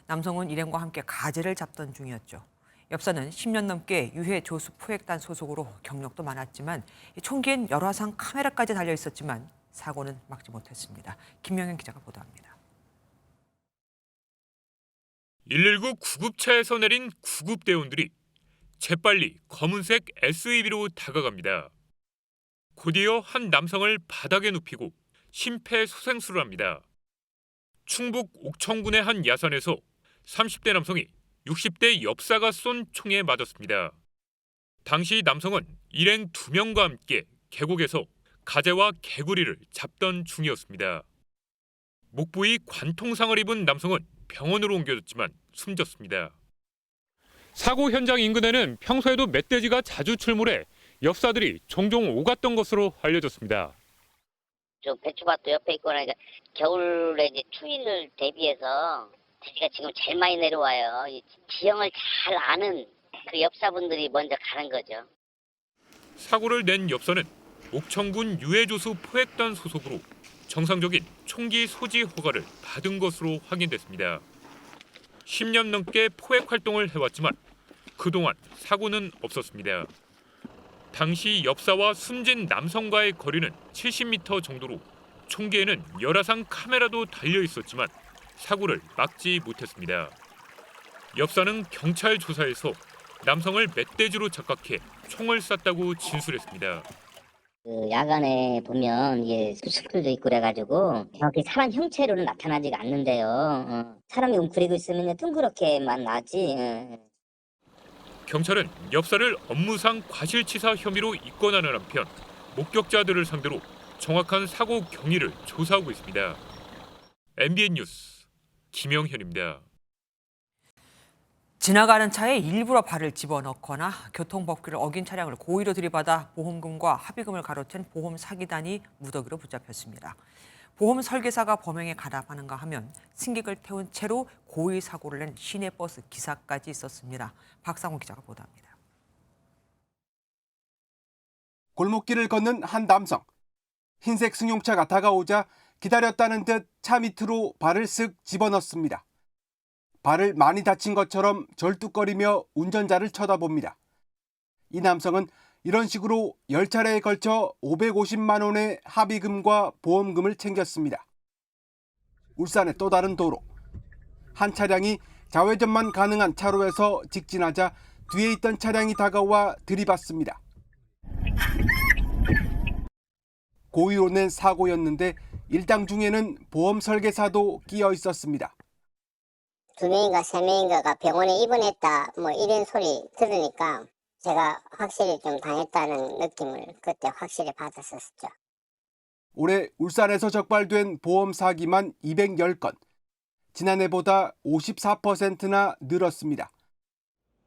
남성은 일행과 함께 가재를 잡던 중이었죠. 엽사는 10년 넘게 유해 조수 포획단 소속으로 경력도 많았지만 총기엔 열화상 카메라까지 달려 있었지만 사고는 막지 못했습니다. 김명현 기자가 보도합니다. 119 구급차에서 내린 구급대원들이 재빨리 검은색 SUV로 다가갑니다. 곧이어 한 남성을 바닥에 눕히고 심폐소생술을 합니다. 충북 옥천군의 한 야산에서 30대 남성이 60대 엽사가 쏜 총에 맞았습니다. 당시 남성은 일행 2명과 함께 계곡에서 가재와 개구리를 잡던 중이었습니다. 목 부위 관통상을 입은 남성은 병원으로 옮겨졌지만 숨졌습니다. 사고 현장 인근에는 평소에도 멧돼지가 자주 출몰해 엽사들이 종종 오갔던 것으로 알려졌습니다. 저 배추밭도 옆에 있고 그러니까 겨울에 이제 추위를 대비해서 돼지가 지금 제일 많이 내려와요. 이 지형을 잘 아는 그 엽사분들이 먼저 가는 거죠. 사고를 낸 엽사는 옥천군 유해조수 포획단 소속으로 정상적인 총기 소지 허가를 받은 것으로 확인됐습니다. 10년 넘게 포획 활동을 해왔지만 그동안 사고는 없었습니다. 당시 엽사와 숨진 남성과의 거리는 70m 정도로 총기에는 열화상 카메라도 달려 있었지만 사고를 막지 못했습니다. 엽사는 경찰 조사에서 남성을 멧돼지로 착각해 총을 쐈다고 진술했습니다. 그 야간에 보면 이게 수습들도 있고 그래가지고 정확히 사람 형체로는 나타나지가 않는데요. 사람이 웅크리고 있으면 둥그렇게만 나지. 경찰은 엽사를 업무상 과실치사 혐의로 입건하는 한편 목격자들을 상대로 정확한 사고 경위를 조사하고 있습니다. MBN 뉴스 김영현입니다. 지나가는 차에 일부러 발을 집어넣거나 교통법규를 어긴 차량을 고의로 들이받아 보험금과 합의금을 가로챈 보험 사기단이 무더기로 붙잡혔습니다. 보험 설계사가 범행에 가담하는가 하면 승객을 태운 채로 고의 사고를 낸 시내버스 기사까지 있었습니다. 박상훈 기자가 보도합니다. 골목길을 걷는 한 남성. 흰색 승용차가 다가오자 기다렸다는 듯 차 밑으로 발을 쓱 집어넣습니다. 발을 많이 다친 것처럼 절뚝거리며 운전자를 쳐다봅니다. 이 남성은 이런 식으로 10차례에 걸쳐 550만 원의 합의금과 보험금을 챙겼습니다. 울산의 또 다른 도로. 한 차량이 좌회전만 가능한 차로에서 직진하자 뒤에 있던 차량이 다가와 들이받습니다. 고의로 낸 사고였는데 일당 중에는 보험 설계사도 끼어 있었습니다. 2명인가 3명인가가 병원에 입원했다 뭐 이런 소리 들으니까 제가 확실히 좀 당했다는 느낌을 그때 확실히 받았었죠. 올해 울산에서 적발된 보험 사기만 210건, 지난해보다 54%나 늘었습니다.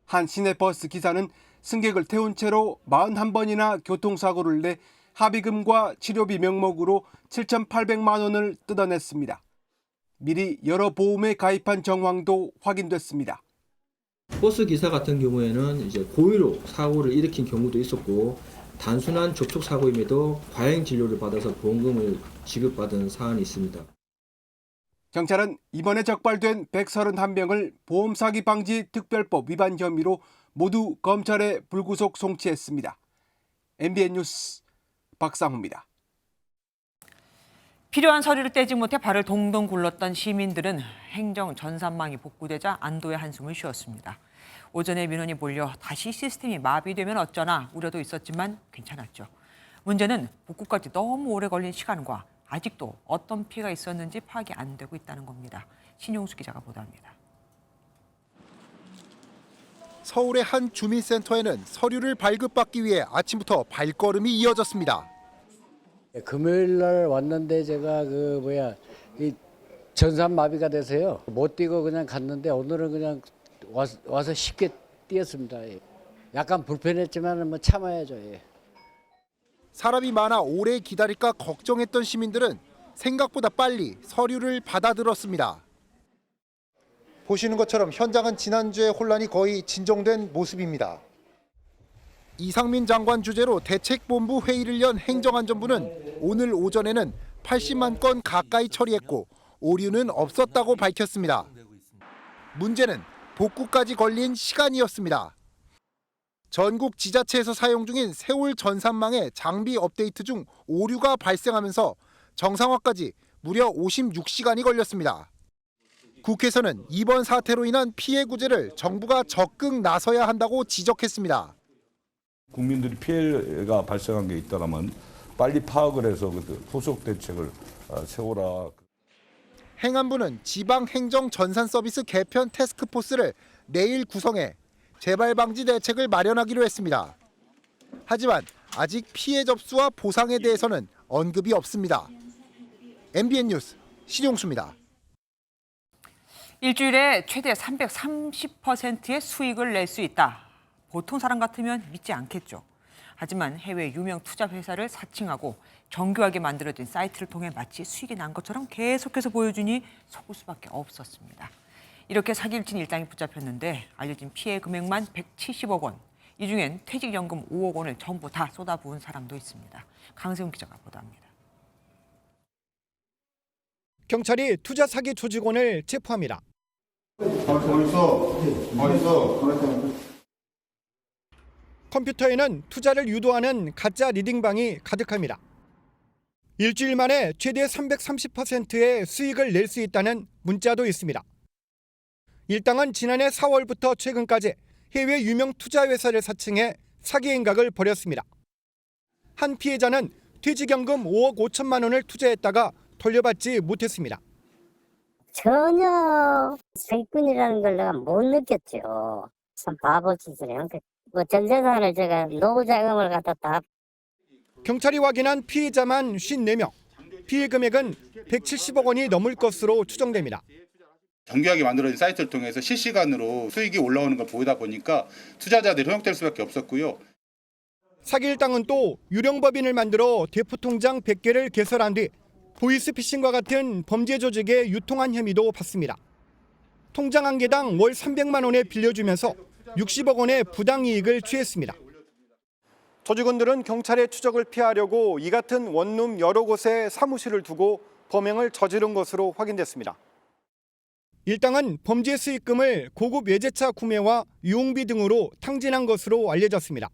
한 시내버스 기사는 승객을 태운 채로 41번이나 교통사고를 내 합의금과 치료비 명목으로 7,800만 원을 뜯어냈습니다. 미리 여러 보험에 가입한 정황도 확인됐습니다. 버스 기사 같은 경우에는 이제 고의로 사고를 일으킨 경우도 있었고 단순한 접촉 사고임에도 과잉 진료를 받아서 보험금을 지급받은 사안이 있습니다. 경찰은 이번에 적발된 131명을 보험 사기 방지 특별법 위반 혐의로 모두 검찰에 불구속 송치했습니다. MBN 뉴스 박상우입니다. 필요한 서류를 떼지 못해 발을 동동 굴렀던 시민들은 행정 전산망이 복구되자 안도의 한숨을 쉬었습니다. 오전에 민원이 몰려 다시 시스템이 마비되면 어쩌나 우려도 있었지만 괜찮았죠. 문제는 복구까지 너무 오래 걸린 시간과 아직도 어떤 피해가 있었는지 파악이 안 되고 있다는 겁니다. 신용수 기자가 보도합니다. 서울의 한 주민센터에는 서류를 발급받기 위해 아침부터 발걸음이 이어졌습니다. 금요일 날 왔는데 제가 이 전산 마비가 돼서요. 못 뛰고 그냥 갔는데 오늘은 그냥 와서 쉽게 뛰었습니다. 약간 불편했지만 뭐 참아야죠. 사람이 많아 오래 기다릴까 걱정했던 시민들은 생각보다 빨리 서류를 받아들었습니다. 보시는 것처럼 현장은 지난주에 혼란이 거의 진정된 모습입니다. 이상민 장관 주재로 대책본부 회의를 연 행정안전부는 오늘 오전에는 80만 건 가까이 처리했고 오류는 없었다고 밝혔습니다. 문제는 복구까지 걸린 시간이었습니다. 전국 지자체에서 사용 중인 세월 전산망의 장비 업데이트 중 오류가 발생하면서 정상화까지 무려 56시간이 걸렸습니다. 국회에서는 이번 사태로 인한 피해 구제를 정부가 적극 나서야 한다고 지적했습니다. 국민들이 피해가 발생한 게 있다면 빨리 파악을 해서 후속 대책을 세우라. 행안부는 지방행정전산서비스 개편 태스크포스를 내일 구성해 재발 방지 대책을 마련하기로 했습니다. 하지만 아직 피해 접수와 보상에 대해서는 언급이 없습니다. MBN 뉴스 신용수입니다. 일주일에 최대 330%의 수익을 낼 수 있다. 보통 사람 같으면 믿지 않겠죠. 하지만 해외 유명 투자 회사를 사칭하고 정교하게 만들어진 사이트를 통해 마치 수익이 난 것처럼 계속해서 보여주니 속을 수밖에 없었습니다. 이렇게 사기를 친 일당이 붙잡혔는데 알려진 피해 금액만 170억 원. 이 중엔 퇴직연금 5억 원을 전부 다 쏟아부은 사람도 있습니다. 강세훈 기자가 보도합니다. 경찰이 투자 사기 조직원을 체포합니다. 컴퓨터에는 투자를 유도하는 가짜 리딩방이 가득합니다. 일주일 만에 최대 330%의 수익을 낼 수 있다는 문자도 있습니다. 일당은 지난해 4월부터 최근까지 해외 유명 투자 회사를 사칭해 사기 행각을 벌였습니다. 한 피해자는 퇴직연금 5억 5천만 원을 투자했다가 돌려받지 못했습니다. 전혀 사기꾼이라는 걸 내가 못 느꼈죠. 참 바보 짓이네요. 전 재산을 제가 노후 자금을 갖다 다. 경찰이 확인한 피해자만 54명. 피해 금액은 170억 원이 넘을 것으로 추정됩니다. 정교하게 만들어진 사이트를 통해서 실시간으로 수익이 올라오는 걸 보다 보니까 투자자들이 현혹될 수밖에 없었고요. 사기 일당은 또 유령법인을 만들어 대포통장 100개를 개설한 뒤 보이스피싱과 같은 범죄 조직에 유통한 혐의도 받습니다. 통장 한 개당 월 300만 원에 빌려주면서 60억 원의 부당이익을 취했습니다. 조직원들은 경찰의 추적을 피하려고 이 같은 원룸 여러 곳에 사무실을 두고 범행을 저지른 것으로 확인됐습니다. 일당은 범죄 수익금을 고급 외제차 구매와 유흥비 등으로 탕진한 것으로 알려졌습니다.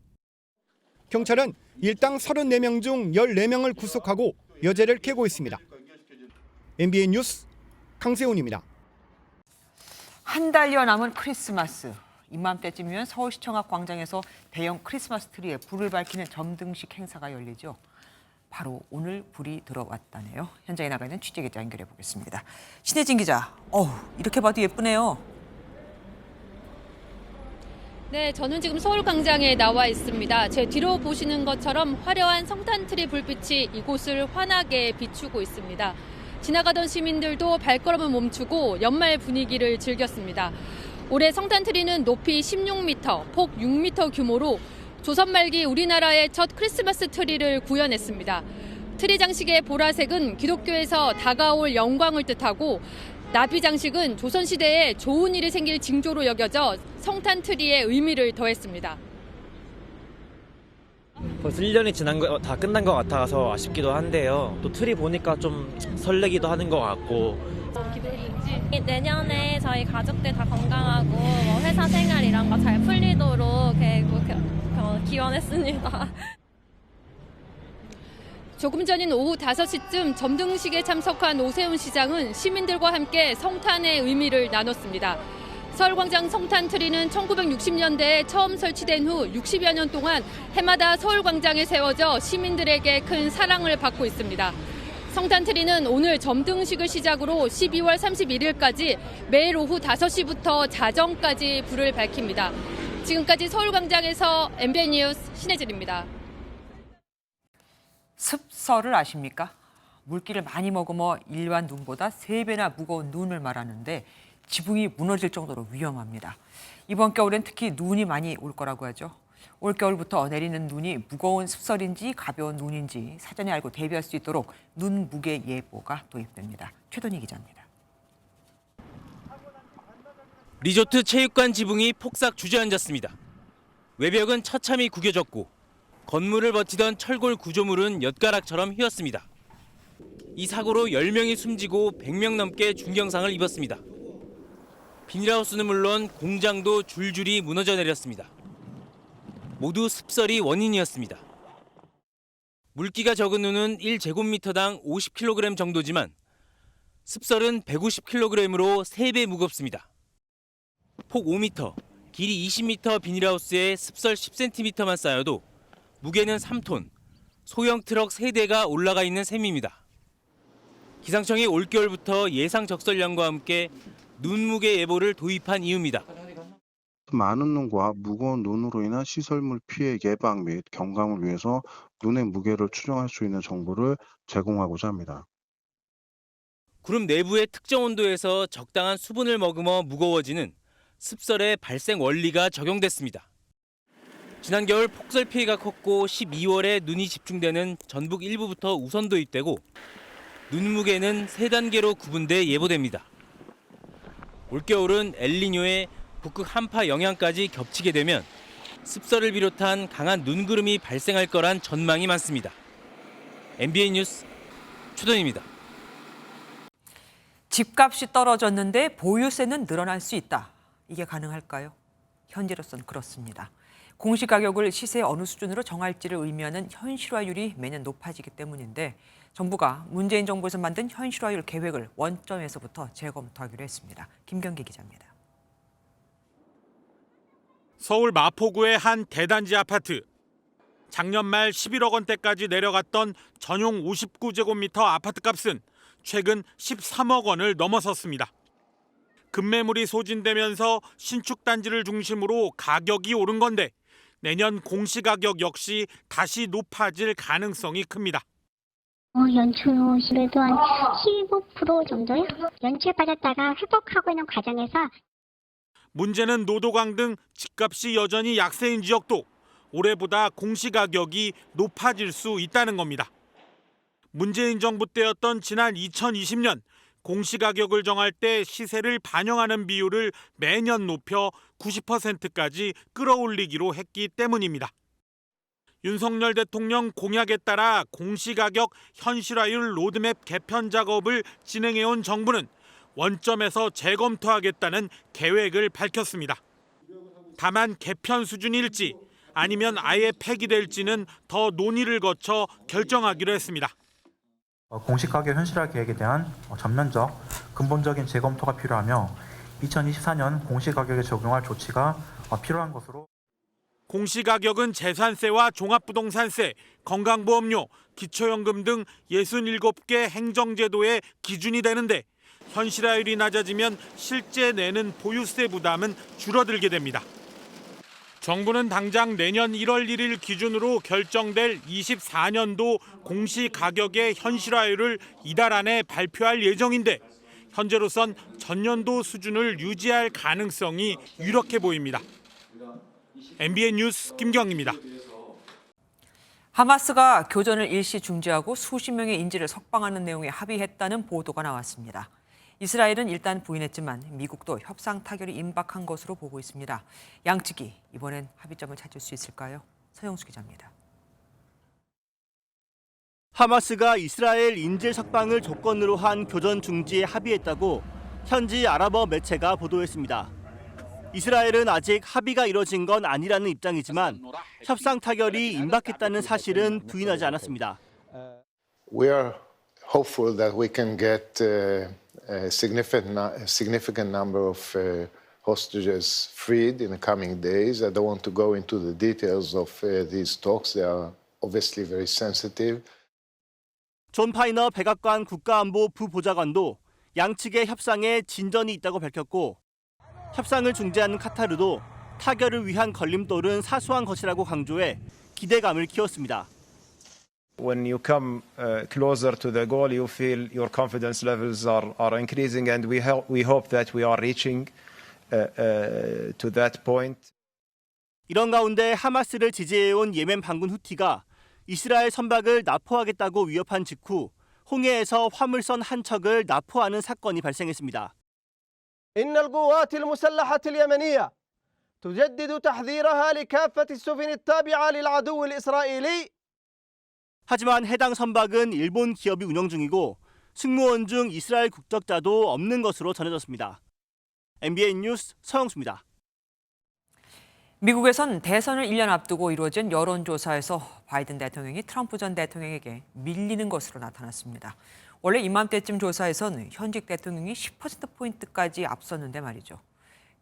경찰은 일당 34명 중 14명을 구속하고 여죄를 캐고 있습니다. MBN 뉴스 강세훈입니다. 한 달여 남은 크리스마스. 이맘때쯤이면 서울시청 앞 광장에서 대형 크리스마스 트리에 불을 밝히는 점등식 행사가 열리죠. 바로 오늘 불이 들어왔다네요. 현장에 나가 있는 취재기자 연결해 보겠습니다. 신혜진 기자, 이렇게 봐도 예쁘네요. 네, 저는 지금 서울광장에 나와 있습니다. 제 뒤로 보시는 것처럼 화려한 성탄트리 불빛이 이곳을 환하게 비추고 있습니다. 지나가던 시민들도 발걸음을 멈추고 연말 분위기를 즐겼습니다. 올해 성탄트리는 높이 16m, 폭 6m 규모로 조선 말기 우리나라의 첫 크리스마스 트리를 구현했습니다. 트리 장식의 보라색은 기독교에서 다가올 영광을 뜻하고 나비 장식은 조선시대에 좋은 일이 생길 징조로 여겨져 성탄트리의 의미를 더했습니다. 벌써 1년이 지난 거 다 끝난 것 같아서 아쉽기도 한데요. 또 트리 보니까 좀 설레기도 하는 것 같고. 내년에 저희 가족들 다 건강하고 회사 생활 이런 거 잘 풀리도록 기원했습니다. 조금 전인 오후 5시쯤 점등식에 참석한 오세훈 시장은 시민들과 함께 성탄의 의미를 나눴습니다. 서울광장 성탄트리는 1960년대에 처음 설치된 후 60여 년 동안 해마다 서울광장에 세워져 시민들에게 큰 사랑을 받고 있습니다. 성탄트리는 오늘 점등식을 시작으로 12월 31일까지 매일 오후 5시부터 자정까지 불을 밝힙니다. 지금까지 서울광장에서 MBN 뉴스 신혜진입니다. 습설을 아십니까? 물기를 많이 머금어 일반 눈보다 3배나 무거운 눈을 말하는데 지붕이 무너질 정도로 위험합니다. 이번 겨울엔 특히 눈이 많이 올 거라고 하죠. 올 겨울부터 내리는 눈이 무거운 습설인지 가벼운 눈인지 사전에 알고 대비할 수 있도록 눈 무게 예보가 도입됩니다. 최돈희 기자입니다. 리조트 체육관 지붕이 폭삭 주저앉았습니다. 외벽은 처참히 구겨졌고 건물을 버티던 철골 구조물은 엿가락처럼 휘었습니다. 이 사고로 10명이 숨지고 100명 넘게 중경상을 입었습니다. 비닐하우스는 물론 공장도 줄줄이 무너져 내렸습니다. 모두 습설이 원인이었습니다. 물기가 적은 눈은 1제곱미터당 50kg 정도지만 습설은 150kg으로 3배 무겁습니다. 폭 5m, 길이 20m 비닐하우스에 습설 10cm만 쌓여도 무게는 3톤, 소형 트럭 3대가 올라가 있는 셈입니다. 기상청이 올겨울부터 예상 적설량과 함께 눈무게 예보를 도입한 이유입니다. 많은 눈과 무거운 눈으로 인한 시설물 피해 예방 및 경감을 위해서 눈의 무게를 추정할 수 있는 정보를 제공하고자 합니다. 구름 내부의 특정 온도에서 적당한 수분을 머금어 무거워지는 습설의 발생 원리가 적용됐습니다. 지난 겨울 폭설 피해가 컸고 12월에 눈이 집중되는 전북 일부부터 우선 도입되고 눈무게는 3단계로 구분돼 예보됩니다. 올겨울은 엘니뇨의 북극 한파 영향까지 겹치게 되면 습설을 비롯한 강한 눈구름이 발생할 거란 전망이 많습니다. MBN 뉴스 최돈입니다. 집값이 떨어졌는데 보유세는 늘어날 수 있다. 이게 가능할까요? 현재로선 그렇습니다. 공시가격을 시세 어느 수준으로 정할지를 의미하는 현실화율이 매년 높아지기 때문인데 정부가 문재인 정부에서 만든 현실화율 계획을 원점에서부터 재검토하기로 했습니다. 김경기 기자입니다. 서울 마포구의 한 대단지 아파트. 작년 말 11억 원대까지 내려갔던 전용 59제곱미터 아파트값은 최근 13억 원을 넘어섰습니다. 급매물이 소진되면서 신축 단지를 중심으로 가격이 오른 건데 내년 공시가격 역시 다시 높아질 가능성이 큽니다. 연초에도 한 15% 정도요? 연체받았다가 회복하고 있는 과정에서 문제는 노도강 등 집값이 여전히 약세인 지역도 올해보다 공시가격이 높아질 수 있다는 겁니다. 문재인 정부 때였던 지난 2020년 공시가격을 정할 때 시세를 반영하는 비율을 매년 높여 90%까지 끌어올리기로 했기 때문입니다. 윤석열 대통령 공약에 따라 공시가격 현실화율 로드맵 개편 작업을 진행해온 정부는 원점에서 재검토하겠다는 계획을 밝혔습니다. 다만 개편 수준일지 아니면 아예 폐기될지는 더 논의를 거쳐 결정하기로 했습니다. 공시가격 현실화 계획에 대한 전면적 근본적인 재검토가 필요하며 2024년 공시가격에 적용할 조치가 필요한 것으로. 공시가격은 재산세와 종합부동산세, 건강보험료, 기초연금 등 67개 행정제도의 기준이 되는데 현실화율이 낮아지면 실제 내는 보유세 부담은 줄어들게 됩니다. 정부는 당장 내년 1월 1일 기준으로 결정될 24년도 공시가격의 현실화율을 이달 안에 발표할 예정인데 현재로선 전년도 수준을 유지할 가능성이 유력해 보입니다. MBN 뉴스 김경입니다. 하마스가 교전을 일시 중지하고 수십 명의 인질을 석방하는 내용에 합의했다는 보도가 나왔습니다. 이스라엘은 일단 부인했지만 미국도 협상 타결이 임박한 것으로 보고 있습니다. 양측이 이번엔 합의점을 찾을 수 있을까요? 서영수 기자입니다. 하마스가 이스라엘 인질 석방을 조건으로 한 교전 중지에 합의했다고 현지 아랍어 매체가 보도했습니다. 이스라엘은 아직 합의가 이뤄진 건 아니라는 입장이지만 협상 타결이 임박했다는 사실은 부인하지 않았습니다. We are hopeful that we can get a significant number of hostages freed in the coming days. I don't want to go into the details of these talks. They are obviously very sensitive. 존 파이너 백악관 국가안보 부보좌관도 양측의 협상에 진전이 있다고 밝혔고 협상을 중재하는 카타르도 타결을 위한 걸림돌은 사소한 것이라고 강조해 기대감을 키웠습니다. When you come closer to the goal, you feel your confidence levels are increasing, and we hope that we are reaching to that point. 이런 가운데 하마스를 지지해온 예멘 반군 후티가 이스라엘 선박을 납포하겠다고 위협한 직후 홍해에서 화물선 한 척을 납포하는 사건이 발생했습니다. إن القوات المسلحة اليمنية تجدد تحذيرها لكافة السفن التابعة للعدو الإسرائيلي. 하지만 해당 선박은 일본 기업이 운영 중이고 승무원 중 이스라엘 국적자도 없는 것으로 전해졌습니다. MBN 뉴스 서영수입니다. 미국에선 대선을 1년 앞두고 이루어진 여론조사에서 바이든 대통령이 트럼프 전 대통령에게 밀리는 것으로 나타났습니다. 원래 이맘때쯤 조사에선 현직 대통령이 10%포인트까지 앞섰는데 말이죠.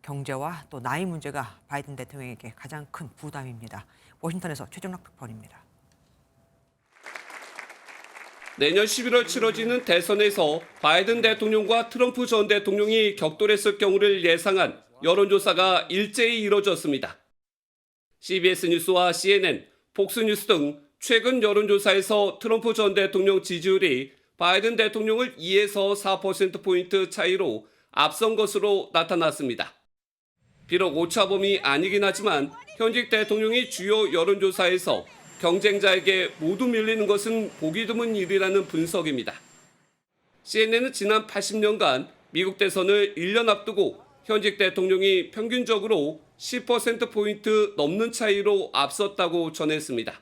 경제와 또 나이 문제가 바이든 대통령에게 가장 큰 부담입니다. 워싱턴에서 최종락 특파원입니다. 내년 11월 치러지는 대선에서 바이든 대통령과 트럼프 전 대통령이 격돌했을 경우를 예상한 여론조사가 일제히 이뤄졌습니다. CBS 뉴스와 CNN, 폭스뉴스 등 최근 여론조사에서 트럼프 전 대통령 지지율이 바이든 대통령을 2에서 4%포인트 차이로 앞선 것으로 나타났습니다. 비록 오차범위 아니긴 하지만 현직 대통령이 주요 여론조사에서 경쟁자에게 모두 밀리는 것은 보기 드문 일이라는 분석입니다. CNN은 지난 80년간 미국 대선을 1년 앞두고 현직 대통령이 평균적으로 10%포인트 넘는 차이로 앞섰다고 전했습니다.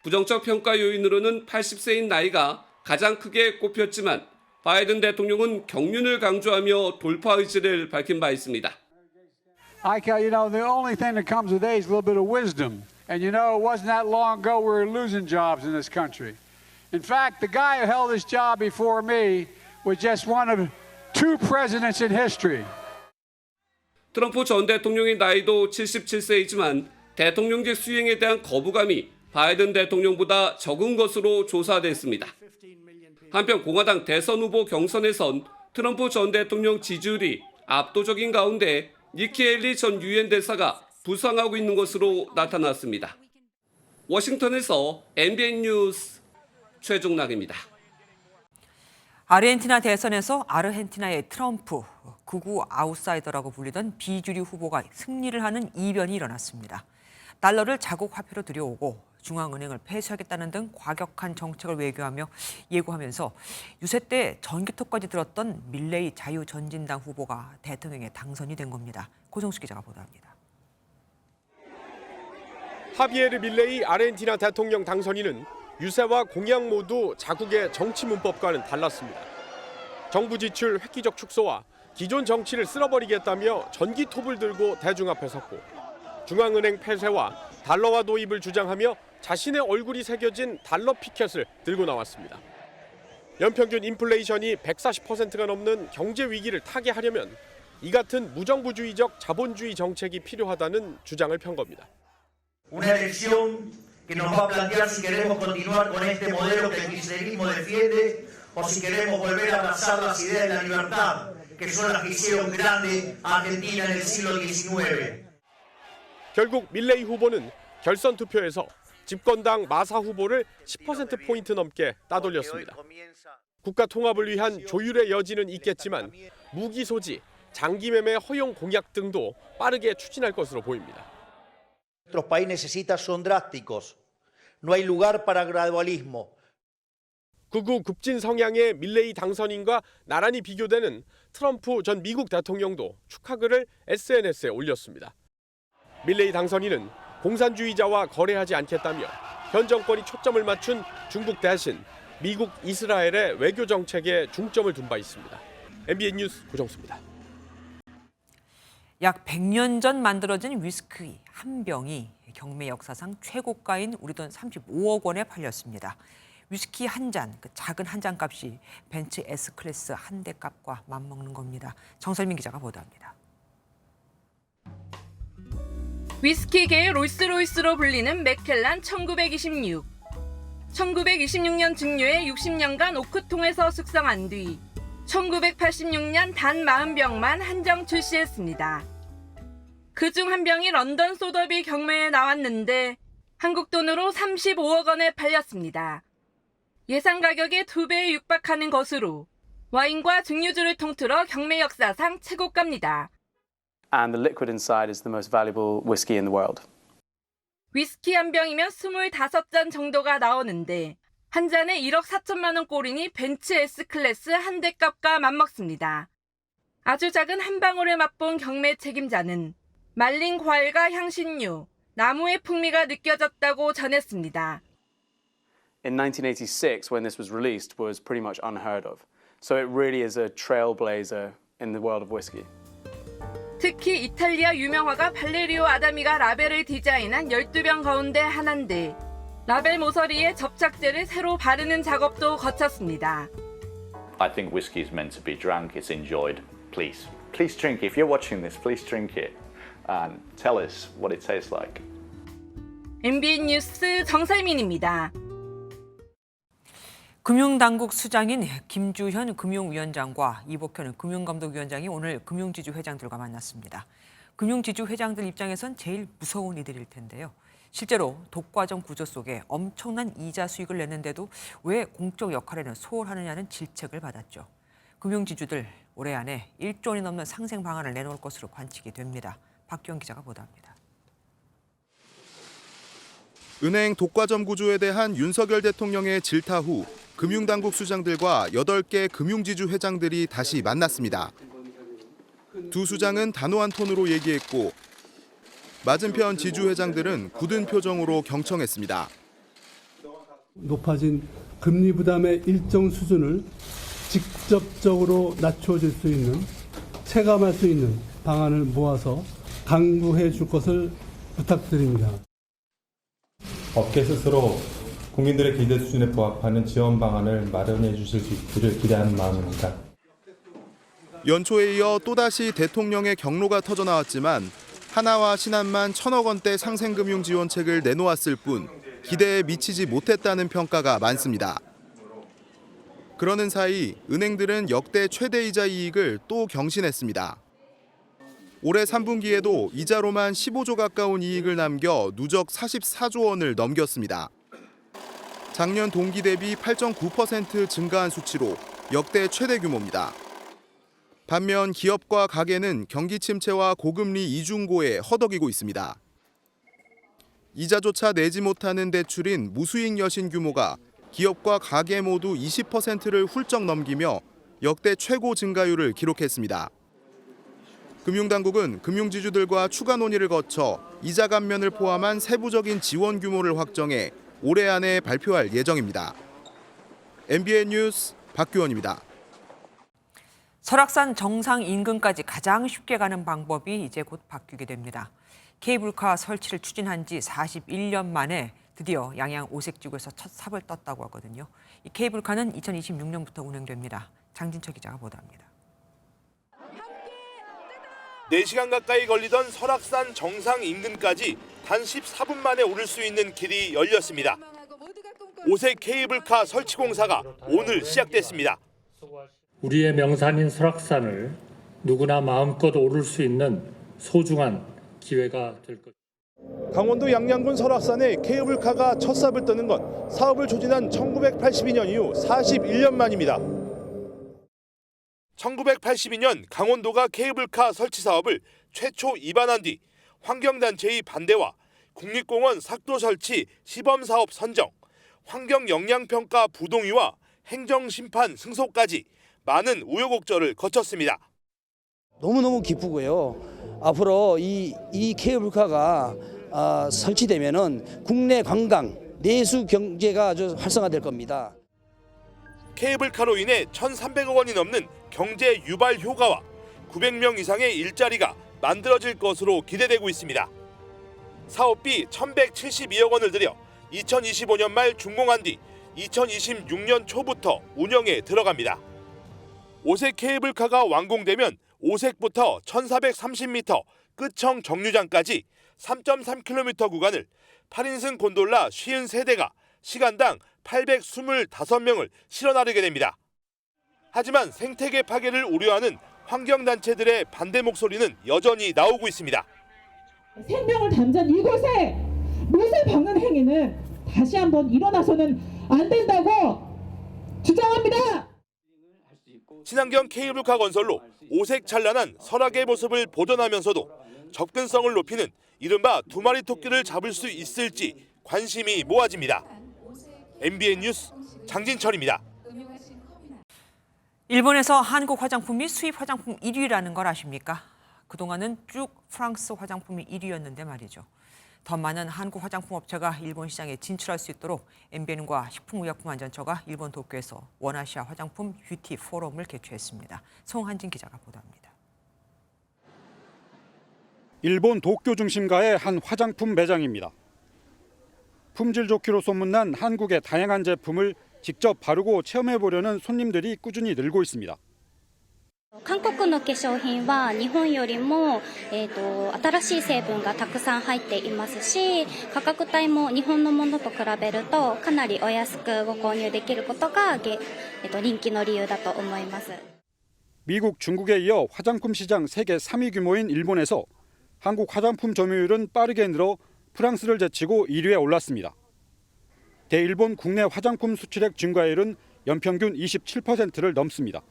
부정적 평가 요인으로는 80세인 나이가 가장 크게 꼽혔지만 바이든 대통령은 경륜을 강조하며 돌파 의지를 밝힌 바 있습니다. The only thing that comes with age is a little bit of wisdom. And it wasn't that long ago we were losing jobs in this country. In fact, the guy who held this job before me was just one of 2 presidents in history. 트럼프 전 대통령의 나이도 77세이지만 대통령직 수행에 대한 거부감이 바이든 대통령보다 적은 것으로 조사됐습니다. 한편 공화당 대선 후보 경선에선 트럼프 전 대통령 지지율이 압도적인 가운데 니키 헤일리 전 유엔 대사가 부상하고 있는 것으로 나타났습니다. 워싱턴에서 MBN 뉴스 최종락입니다. 아르헨티나 대선에서 아르헨티나의 트럼프, 극우 아웃사이더라고 불리던 비주류 후보가 승리를 하는 이변이 일어났습니다. 달러를 자국 화폐로 들여오고 중앙은행을 폐쇄하겠다는 등 과격한 정책을 예고하면서 유세 때 전기톱까지 들었던 밀레이 자유전진당 후보가 대통령에 당선이 된 겁니다. 고정수 기자가 보도합니다. 하비에르 밀레이 아르헨티나 대통령 당선인은 유세와 공약 모두 자국의 정치 문법과는 달랐습니다. 정부 지출 획기적 축소와 기존 정치를 쓸어버리겠다며 전기톱을 들고 대중 앞에 섰고 중앙은행 폐쇄와 달러화 도입을 주장하며 자신의 얼굴이 새겨진 달러 피켓을 들고 나왔습니다. 연평균 인플레이션이 140%가 넘는 경제 위기를 타개하려면 이 같은 무정부주의적 자본주의 정책이 필요하다는 주장을 편 겁니다. Una elección que nos va a plantear si queremos continuar con este modelo que el kirchnerismo defiende o si queremos volver a abrazar las ideas de la libertad, que son las que hicieron grande a Argentina en el siglo XIX. 결국 밀레이 후보는 결선 투표에서 집권당 마사 후보를 10%포인트 넘게 따돌렸습니다. 국가 통합을 위한 조율의 여지는 있겠지만 무기 소지, 장기 매매 허용 공약 등도 빠르게 추진할 것으로 보입니다. Nuestro país necesita son drásticos. No hay lugar para gradualismo. 극우 급진 성향의 밀레이 당선인과 나란히 비교되는 트럼프 전 미국 대통령도 축하글을 SNS에 올렸습니다. 밀레이 당선인은 공산주의자와 거래하지 않겠다며 현 정권이 초점을 맞춘 중국 대신 미국, 이스라엘의 외교 정책에 중점을 둔 바 있습니다. MBN 뉴스 고정수입니다. 약 100년 전 만들어진 위스키 한 병이 경매 역사상 최고가인 우리 돈 35억 원에 팔렸습니다. 위스키 한 잔, 그 작은 한 잔 값이 벤츠 S클래스 한 대 값과 맞먹는 겁니다. 정설민 기자가 보도합니다. 위스키계의 롤스로이스로 불리는 맥켈란 1926. 1926년 증류해 60년간 오크통에서 숙성한 뒤 1986년 단 40병만 한정 출시했습니다. 그중 한 병이 런던 소더비 경매에 나왔는데 한국 돈으로 35억 원에 팔렸습니다. 예상 가격의 2배에 육박하는 것으로 와인과 증류주를 통틀어 경매 역사상 최고가입니다. And the liquid inside is the most valuable whiskey in the world. 위스키 한 병이면 25잔 정도가 나오는데 한 잔에 1억 4천만 원 꼴이니 벤츠 S클래스 한 대 값과 맞먹습니다. 아주 작은 한 방울을 맛본 경매 책임자는 말린 과일과 향신료, 나무의 풍미가 느껴졌다고 전했습니다. In 1986, when this was released, was pretty much unheard of. So it really is a trailblazer in the world of whiskey. 특히 이탈리아 유명화가 발레리오 아다미가 라벨을 디자인한 12병 가운데 하나인데 라벨 모서리에 접착제를 새로 바르는 작업도 거쳤습니다. I think whiskey is meant to be drunk, it's enjoyed. Please drink it. If you're watching this, please drink it and tell us what it tastes like. MBN 뉴스 정설민입니다. 금융당국 수장인 김주현 금융위원장과 이복현 금융감독위원장이 오늘 금융지주 회장들과 만났습니다. 금융지주 회장들 입장에선 제일 무서운 이들일 텐데요. 실제로 독과점 구조 속에 엄청난 이자 수익을 냈는데도 왜 공적 역할에는 소홀하느냐는 질책을 받았죠. 금융지주들 올해 안에 1조 원이 넘는 상생 방안을 내놓을 것으로 관측이 됩니다. 박기영 기자가 보도합니다. 은행 독과점 구조에 대한 윤석열 대통령의 질타 후 금융당국 수장들과 8개 금융지주 회장들이 다시 만났습니다. 두 수장은 단호한 톤으로 얘기했고 맞은편 지주 회장들은 굳은 표정으로 경청했습니다. 높아진 금리 부담의 일정 수준을 직접적으로 낮춰줄 수 있는, 체감할 수 있는 방안을 모아서 강구해 줄 것을 부탁드립니다. 업계 스스로 국민들의 기대 수준에 부합하는 지원 방안을 마련해 주실 수 있기를 기대하는 마음입니다. 연초에 이어 또다시 대통령의 경로가 터져나왔지만 하나와 신한만 1,000억 원대 상생금융 지원책을 내놓았을 뿐 기대에 미치지 못했다는 평가가 많습니다. 그러는 사이 은행들은 역대 최대이자 이익을 또 경신했습니다. 올해 3분기에도 이자로만 15조 가까운 이익을 남겨 누적 44조 원을 넘겼습니다. 작년 동기 대비 8.9% 증가한 수치로 역대 최대 규모입니다. 반면 기업과 가계는 경기 침체와 고금리 이중고에 허덕이고 있습니다. 이자조차 내지 못하는 대출인 무수익 여신 규모가 기업과 가계 모두 20%를 훌쩍 넘기며 역대 최고 증가율을 기록했습니다. 금융당국은 금융지주들과 추가 논의를 거쳐 이자 감면을 포함한 세부적인 지원 규모를 확정해 올해 안에 발표할 예정입니다. MBN 뉴스 박규원입니다. 설악산 정상 인근까지 가장 쉽게 가는 방법이 이제 곧 바뀌게 됩니다. 케이블카 설치를 추진한 지 41년 만에 드디어 양양 오색지구에서 첫 삽을 떴다고 하거든요. 이 케이블카는 2026년부터 운행됩니다. 장진철 기자가 보도합니다. 4시간 가까이 걸리던 설악산 정상 인근까지 단 14분 만에 오를 수 있는 길이 열렸습니다. 오색 케이블카 설치 공사가 오늘 시작됐습니다. 우리의 명산인 설악산을 누구나 마음껏 오를 수 있는 소중한 기회가 될 것입니다. 강원도 양양군 설악산에 케이블카가 첫 삽을 떠는 건 사업을 추진한 1982년 이후 41년 만입니다. 1982년 강원도가 케이블카 설치 사업을 최초 입안한 뒤 환경단체의 반대와 국립공원 삭도 설치 시범사업 선정, 환경영향평가 부동의와 행정심판 승소까지 많은 우여곡절을 거쳤습니다. 너무너무 기쁘고요. 앞으로 이 케이블카가 설치되면은 국내 관광, 내수 경제가 아주 활성화될 겁니다. 케이블카로 인해 1,300억 원이 넘는 경제 유발 효과와 900명 이상의 일자리가 만들어질 것으로 기대되고 있습니다. 사업비 1,172억 원을 들여 2025년 말 준공한 뒤 2026년 초부터 운영에 들어갑니다. 오색 케이블카가 완공되면 오색부터 1,430m 끝청 정류장까지 3.3km 구간을 8인승 곤돌라 53대가 시간당 825명을 실어 나르게 됩니다. 하지만 생태계 파괴를 우려하는 환경단체들의 반대 목소리는 여전히 나오고 있습니다. 생명을 담전 이곳에 못을 박는 행위는 다시 한번 일어나서는 안 된다고 주장합니다. 친환경 케이블카 건설로 오색 찬란한 설악의 모습을 보존하면서도 접근성을 높이는 이른바 두 마리 토끼를 잡을 수 있을지 관심이 모아집니다. MBN 뉴스 장진철입니다. 일본에서 한국 화장품이 수입 화장품 1위라는 걸 아십니까? 그동안은 쭉 프랑스 화장품이 1위였는데 말이죠. 더 많은 한국 화장품 업체가 일본 시장에 진출할 수 있도록 MBN과 식품의약품안전처가 일본 도쿄에서 원아시아 화장품 뷰티 포럼을 개최했습니다. 송한진 기자가 보도합니다. 일본 도쿄 중심가의 한 화장품 매장입니다. 품질 좋기로 소문난 한국의 다양한 제품을 직접 바르고 체험해보려는 손님들이 꾸준히 늘고 있습니다. 韓国の化粧品は日本よりも、新しい成分がたくさん入っていますし、価格帯も日本のものと比べるとかなりお安くご購入できることが、人気の理由だと思います。 미국, 중국에 이어 화장품 시장 세계 3위 규모인 일본에서 한국 화장품 점유율은 빠르게 늘어 프랑스를 제치고 1위에 올랐습니다. 대일본 국내 화장품 수출액 증가율은 연평균 27%를 넘습니다.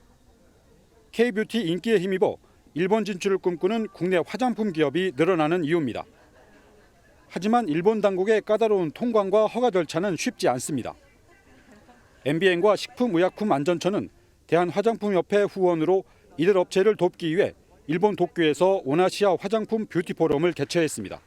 K-뷰티 인기에 힘입어 일본 진출을 꿈꾸는 국내 화장품 기업이 늘어나는 이유입니다. 하지만 일본 당국의 까다로운 통관과 허가 절차는 쉽지 않습니다. MBN과 식품의약품안전처는 대한화장품협회 후원으로 이들 업체를 돕기 위해 일본 도쿄에서 원아시아 화장품 뷰티 포럼을 개최했습니다.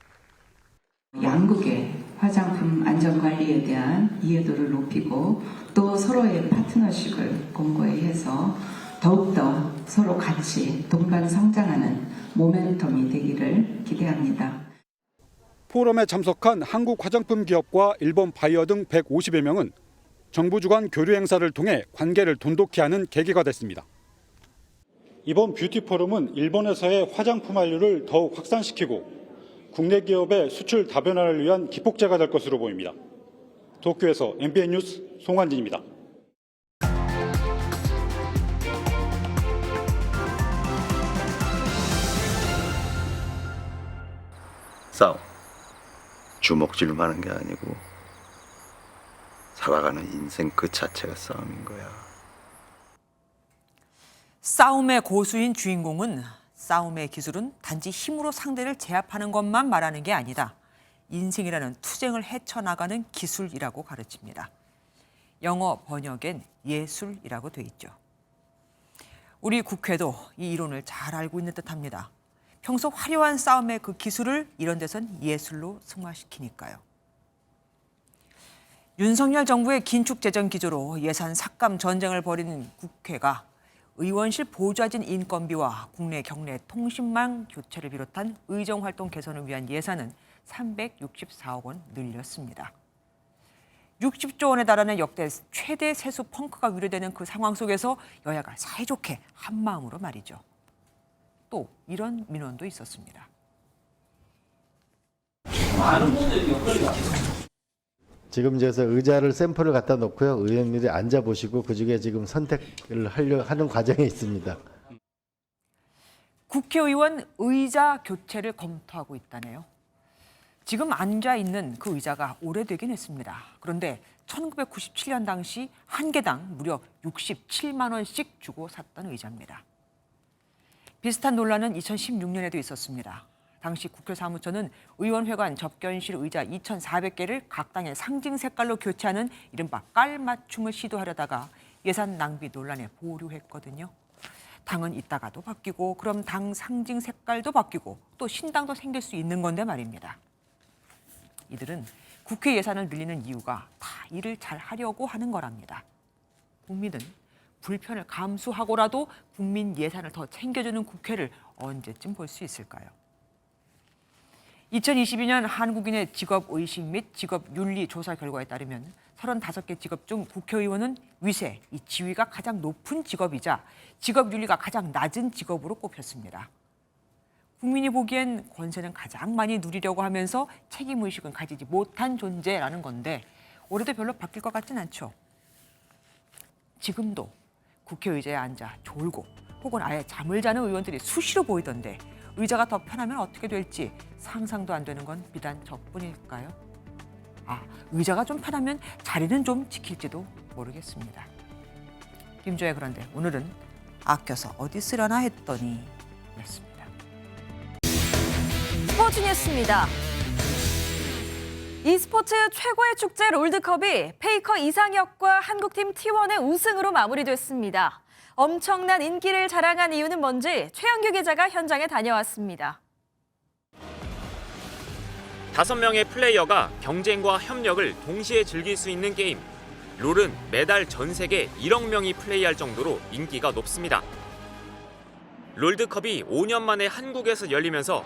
양국의 화장품 안전관리에 대한 이해도를 높이고 또 서로의 파트너십을 공고히 해서 더욱더 서로 같이 동반 성장하는 모멘텀이 되기를 기대합니다. 포럼에 참석한 한국 화장품 기업과 일본 바이어 등 150여 명은 정부 주관 교류 행사를 통해 관계를 돈독히 하는 계기가 됐습니다. 이번 뷰티 포럼은 일본에서의 화장품 한류를 더욱 확산시키고 국내 기업의 수출 다변화를 위한 기폭제가 될 것으로 보입니다. 도쿄에서 MBN 뉴스 송환진입니다. 싸움. 주먹질만 하는 게 아니고 살아가는 인생 그 자체가 싸움인 거야. 싸움의 고수인 주인공은 싸움의 기술은 단지 힘으로 상대를 제압하는 것만 말하는 게 아니다. 인생이라는 투쟁을 헤쳐나가는 기술이라고 가르칩니다. 영어 번역엔 예술이라고 돼 있죠. 우리 국회도 이 이론을 잘 알고 있는 듯합니다. 평소 화려한 싸움의 그 기술을 이런 데선 예술로 승화시키니까요. 윤석열 정부의 긴축 재정 기조로 예산 삭감 전쟁을 벌이는 국회가 의원실 보좌진 인건비와 국내 경내 통신망 교체를 비롯한 의정활동 개선을 위한 예산은 364억 원 늘렸습니다. 60조 원에 달하는 역대 최대 세수 펑크가 우려되는 그 상황 속에서 여야가 사이좋게 한마음으로 말이죠. 또 이런 민원도 있었습니다. 지금 그래서 의자를 샘플을 갖다 놓고요. 의원님들이 앉아보시고 그중에 지금 선택을 하는 과정에 있습니다. 국회의원 의자 교체를 검토하고 있다네요. 지금 앉아 있는 그 의자가 오래되긴 했습니다. 그런데 1997년 당시 한 개당 무려 67만 원씩 주고 샀던 의자입니다. 비슷한 논란은 2016년에도 있었습니다. 당시 국회 사무처는 의원회관 접견실 의자 2,400개를 각 당의 상징 색깔로 교체하는 이른바 깔맞춤을 시도하려다가 예산 낭비 논란에 보류했거든요. 당은 이따가도 바뀌고 그럼 당 상징 색깔도 바뀌고 또 신당도 생길 수 있는 건데 말입니다. 이들은 국회 예산을 늘리는 이유가 다 일을 잘 하려고 하는 거랍니다. 국민은 불편을 감수하고라도 국민 예산을 더 챙겨주는 국회를 언제쯤 볼 수 있을까요? 2022년 한국인의 직업의식 및 직업윤리 조사 결과에 따르면 35개 직업 중 국회의원은 위세, 이 지위가 가장 높은 직업이자 직업윤리가 가장 낮은 직업으로 꼽혔습니다. 국민이 보기엔 권세는 가장 많이 누리려고 하면서 책임의식은 가지지 못한 존재라는 건데 올해도 별로 바뀔 것 같진 않죠. 지금도 국회 의자에 앉아 졸고 혹은 아예 잠을 자는 의원들이 수시로 보이던데 의자가 더 편하면 어떻게 될지 상상도 안 되는 건 비단 저뿐일까요? 의자가 좀 편하면 자리는 좀 지킬지도 모르겠습니다. 김조의 그런데 오늘은 아껴서 어디 쓰려나 했더니 였습니다. 스포츠 뉴스입니다. e스포츠 최고의 축제 롤드컵이 페이커 이상혁과 한국팀 T1의 우승으로 마무리됐습니다. 엄청난 인기를 자랑한 이유는 뭔지 최영규 기자가 현장에 다녀왔습니다. 5명의 플레이어가 경쟁과 협력을 동시에 즐길 수 있는 게임. 롤은 매달 전 세계 1억 명이 플레이할 정도로 인기가 높습니다. 롤드컵이 5년 만에 한국에서 열리면서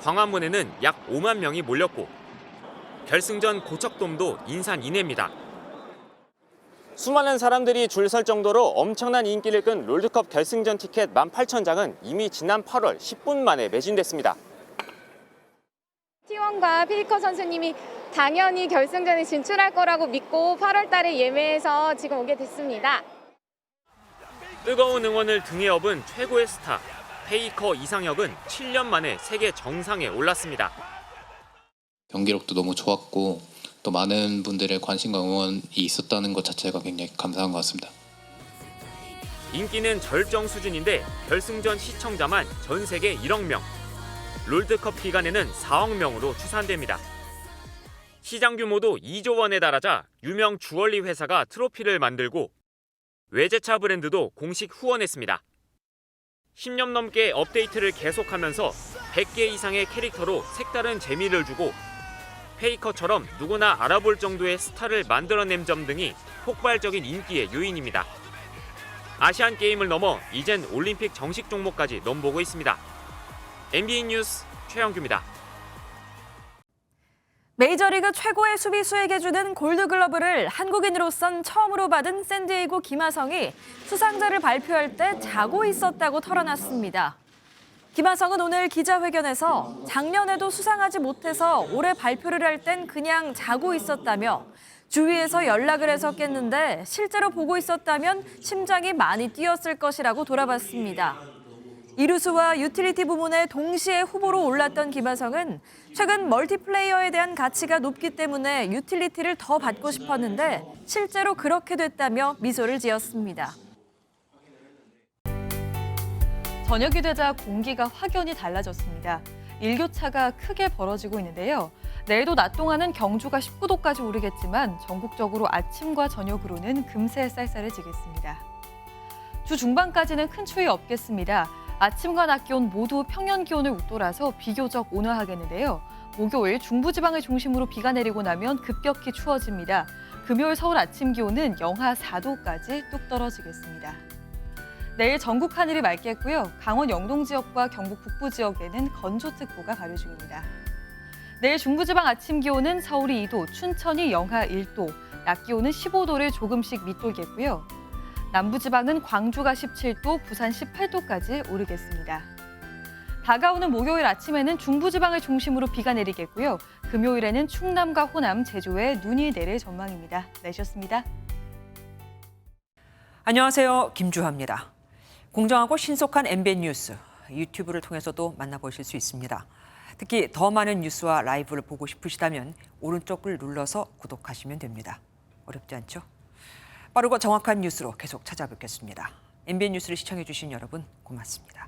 광화문에는 약 5만 명이 몰렸고 결승전 고척돔도 인산인해입니다. 수많은 사람들이 줄 설 정도로 엄청난 인기를 끈 롤드컵 결승전 티켓 18,000장은 이미 지난 8월 10분 만에 매진됐습니다. T1과 페이커 선수님이 당연히 결승전에 진출할 거라고 믿고 8월 달에 예매해서 지금 오게 됐습니다. 뜨거운 응원을 등에 업은 최고의 스타, 페이커 이상혁은 7년 만에 세계 정상에 올랐습니다. 경기력도 너무 좋았고 또 많은 분들의 관심과 응원이 있었다는 것 자체가 굉장히 감사한 것 같습니다. 인기는 절정 수준인데 결승전 시청자만 전 세계 1억 명. 롤드컵 기간에는 4억 명으로 추산됩니다. 시장 규모도 2조 원에 달하자 유명 주얼리 회사가 트로피를 만들고 외제차 브랜드도 공식 후원했습니다. 10년 넘게 업데이트를 계속하면서 100개 이상의 캐릭터로 색다른 재미를 주고 페이커처럼 누구나 알아볼 정도의 스타를 만들어낸 점 등이 폭발적인 인기의 요인입니다. 아시안 게임을 넘어 이젠 올림픽 정식 종목까지 넘보고 있습니다. MBN 뉴스 최영규입니다. 메이저리그 최고의 수비수에게 주는 골드글러브를 한국인으로선 처음으로 받은 샌디에이고 김하성이 수상자를 발표할 때 자고 있었다고 털어놨습니다. 김하성은 오늘 기자회견에서 작년에도 수상하지 못해서 올해 발표를 할 땐 그냥 자고 있었다며 주위에서 연락을 해서 깼는데 실제로 보고 있었다면 심장이 많이 뛰었을 것이라고 돌아봤습니다. 이루수와 유틸리티 부문에 동시에 후보로 올랐던 김하성은 최근 멀티플레이어에 대한 가치가 높기 때문에 유틸리티를 더 받고 싶었는데 실제로 그렇게 됐다며 미소를 지었습니다. 저녁이 되자 공기가 확연히 달라졌습니다. 일교차가 크게 벌어지고 있는데요. 내일도 낮 동안은 경주가 19도까지 오르겠지만 전국적으로 아침과 저녁으로는 금세 쌀쌀해지겠습니다. 주 중반까지는 큰 추위 없겠습니다. 아침과 낮 기온 모두 평년 기온을 웃돌아서 비교적 온화하겠는데요. 목요일 중부지방을 중심으로 비가 내리고 나면 급격히 추워집니다. 금요일 서울 아침 기온은 영하 4도까지 뚝 떨어지겠습니다. 내일 전국 하늘이 맑겠고요. 강원 영동 지역과 경북 북부 지역에는 건조특보가 발효 중입니다. 내일 중부지방 아침 기온은 서울이 2도, 춘천이 영하 1도, 낮 기온은 15도를 조금씩 밑돌겠고요. 남부지방은 광주가 17도, 부산 18도까지 오르겠습니다. 다가오는 목요일 아침에는 중부지방을 중심으로 비가 내리겠고요. 금요일에는 충남과 호남, 제주에 눈이 내릴 전망입니다. 날씨였습니다. 안녕하세요. 김주하입니다. 공정하고 신속한 MBN 뉴스, 유튜브를 통해서도 만나보실 수 있습니다. 특히 더 많은 뉴스와 라이브를 보고 싶으시다면 오른쪽을 눌러서 구독하시면 됩니다. 어렵지 않죠? 빠르고 정확한 뉴스로 계속 찾아뵙겠습니다. MBN 뉴스를 시청해 주신 여러분 고맙습니다.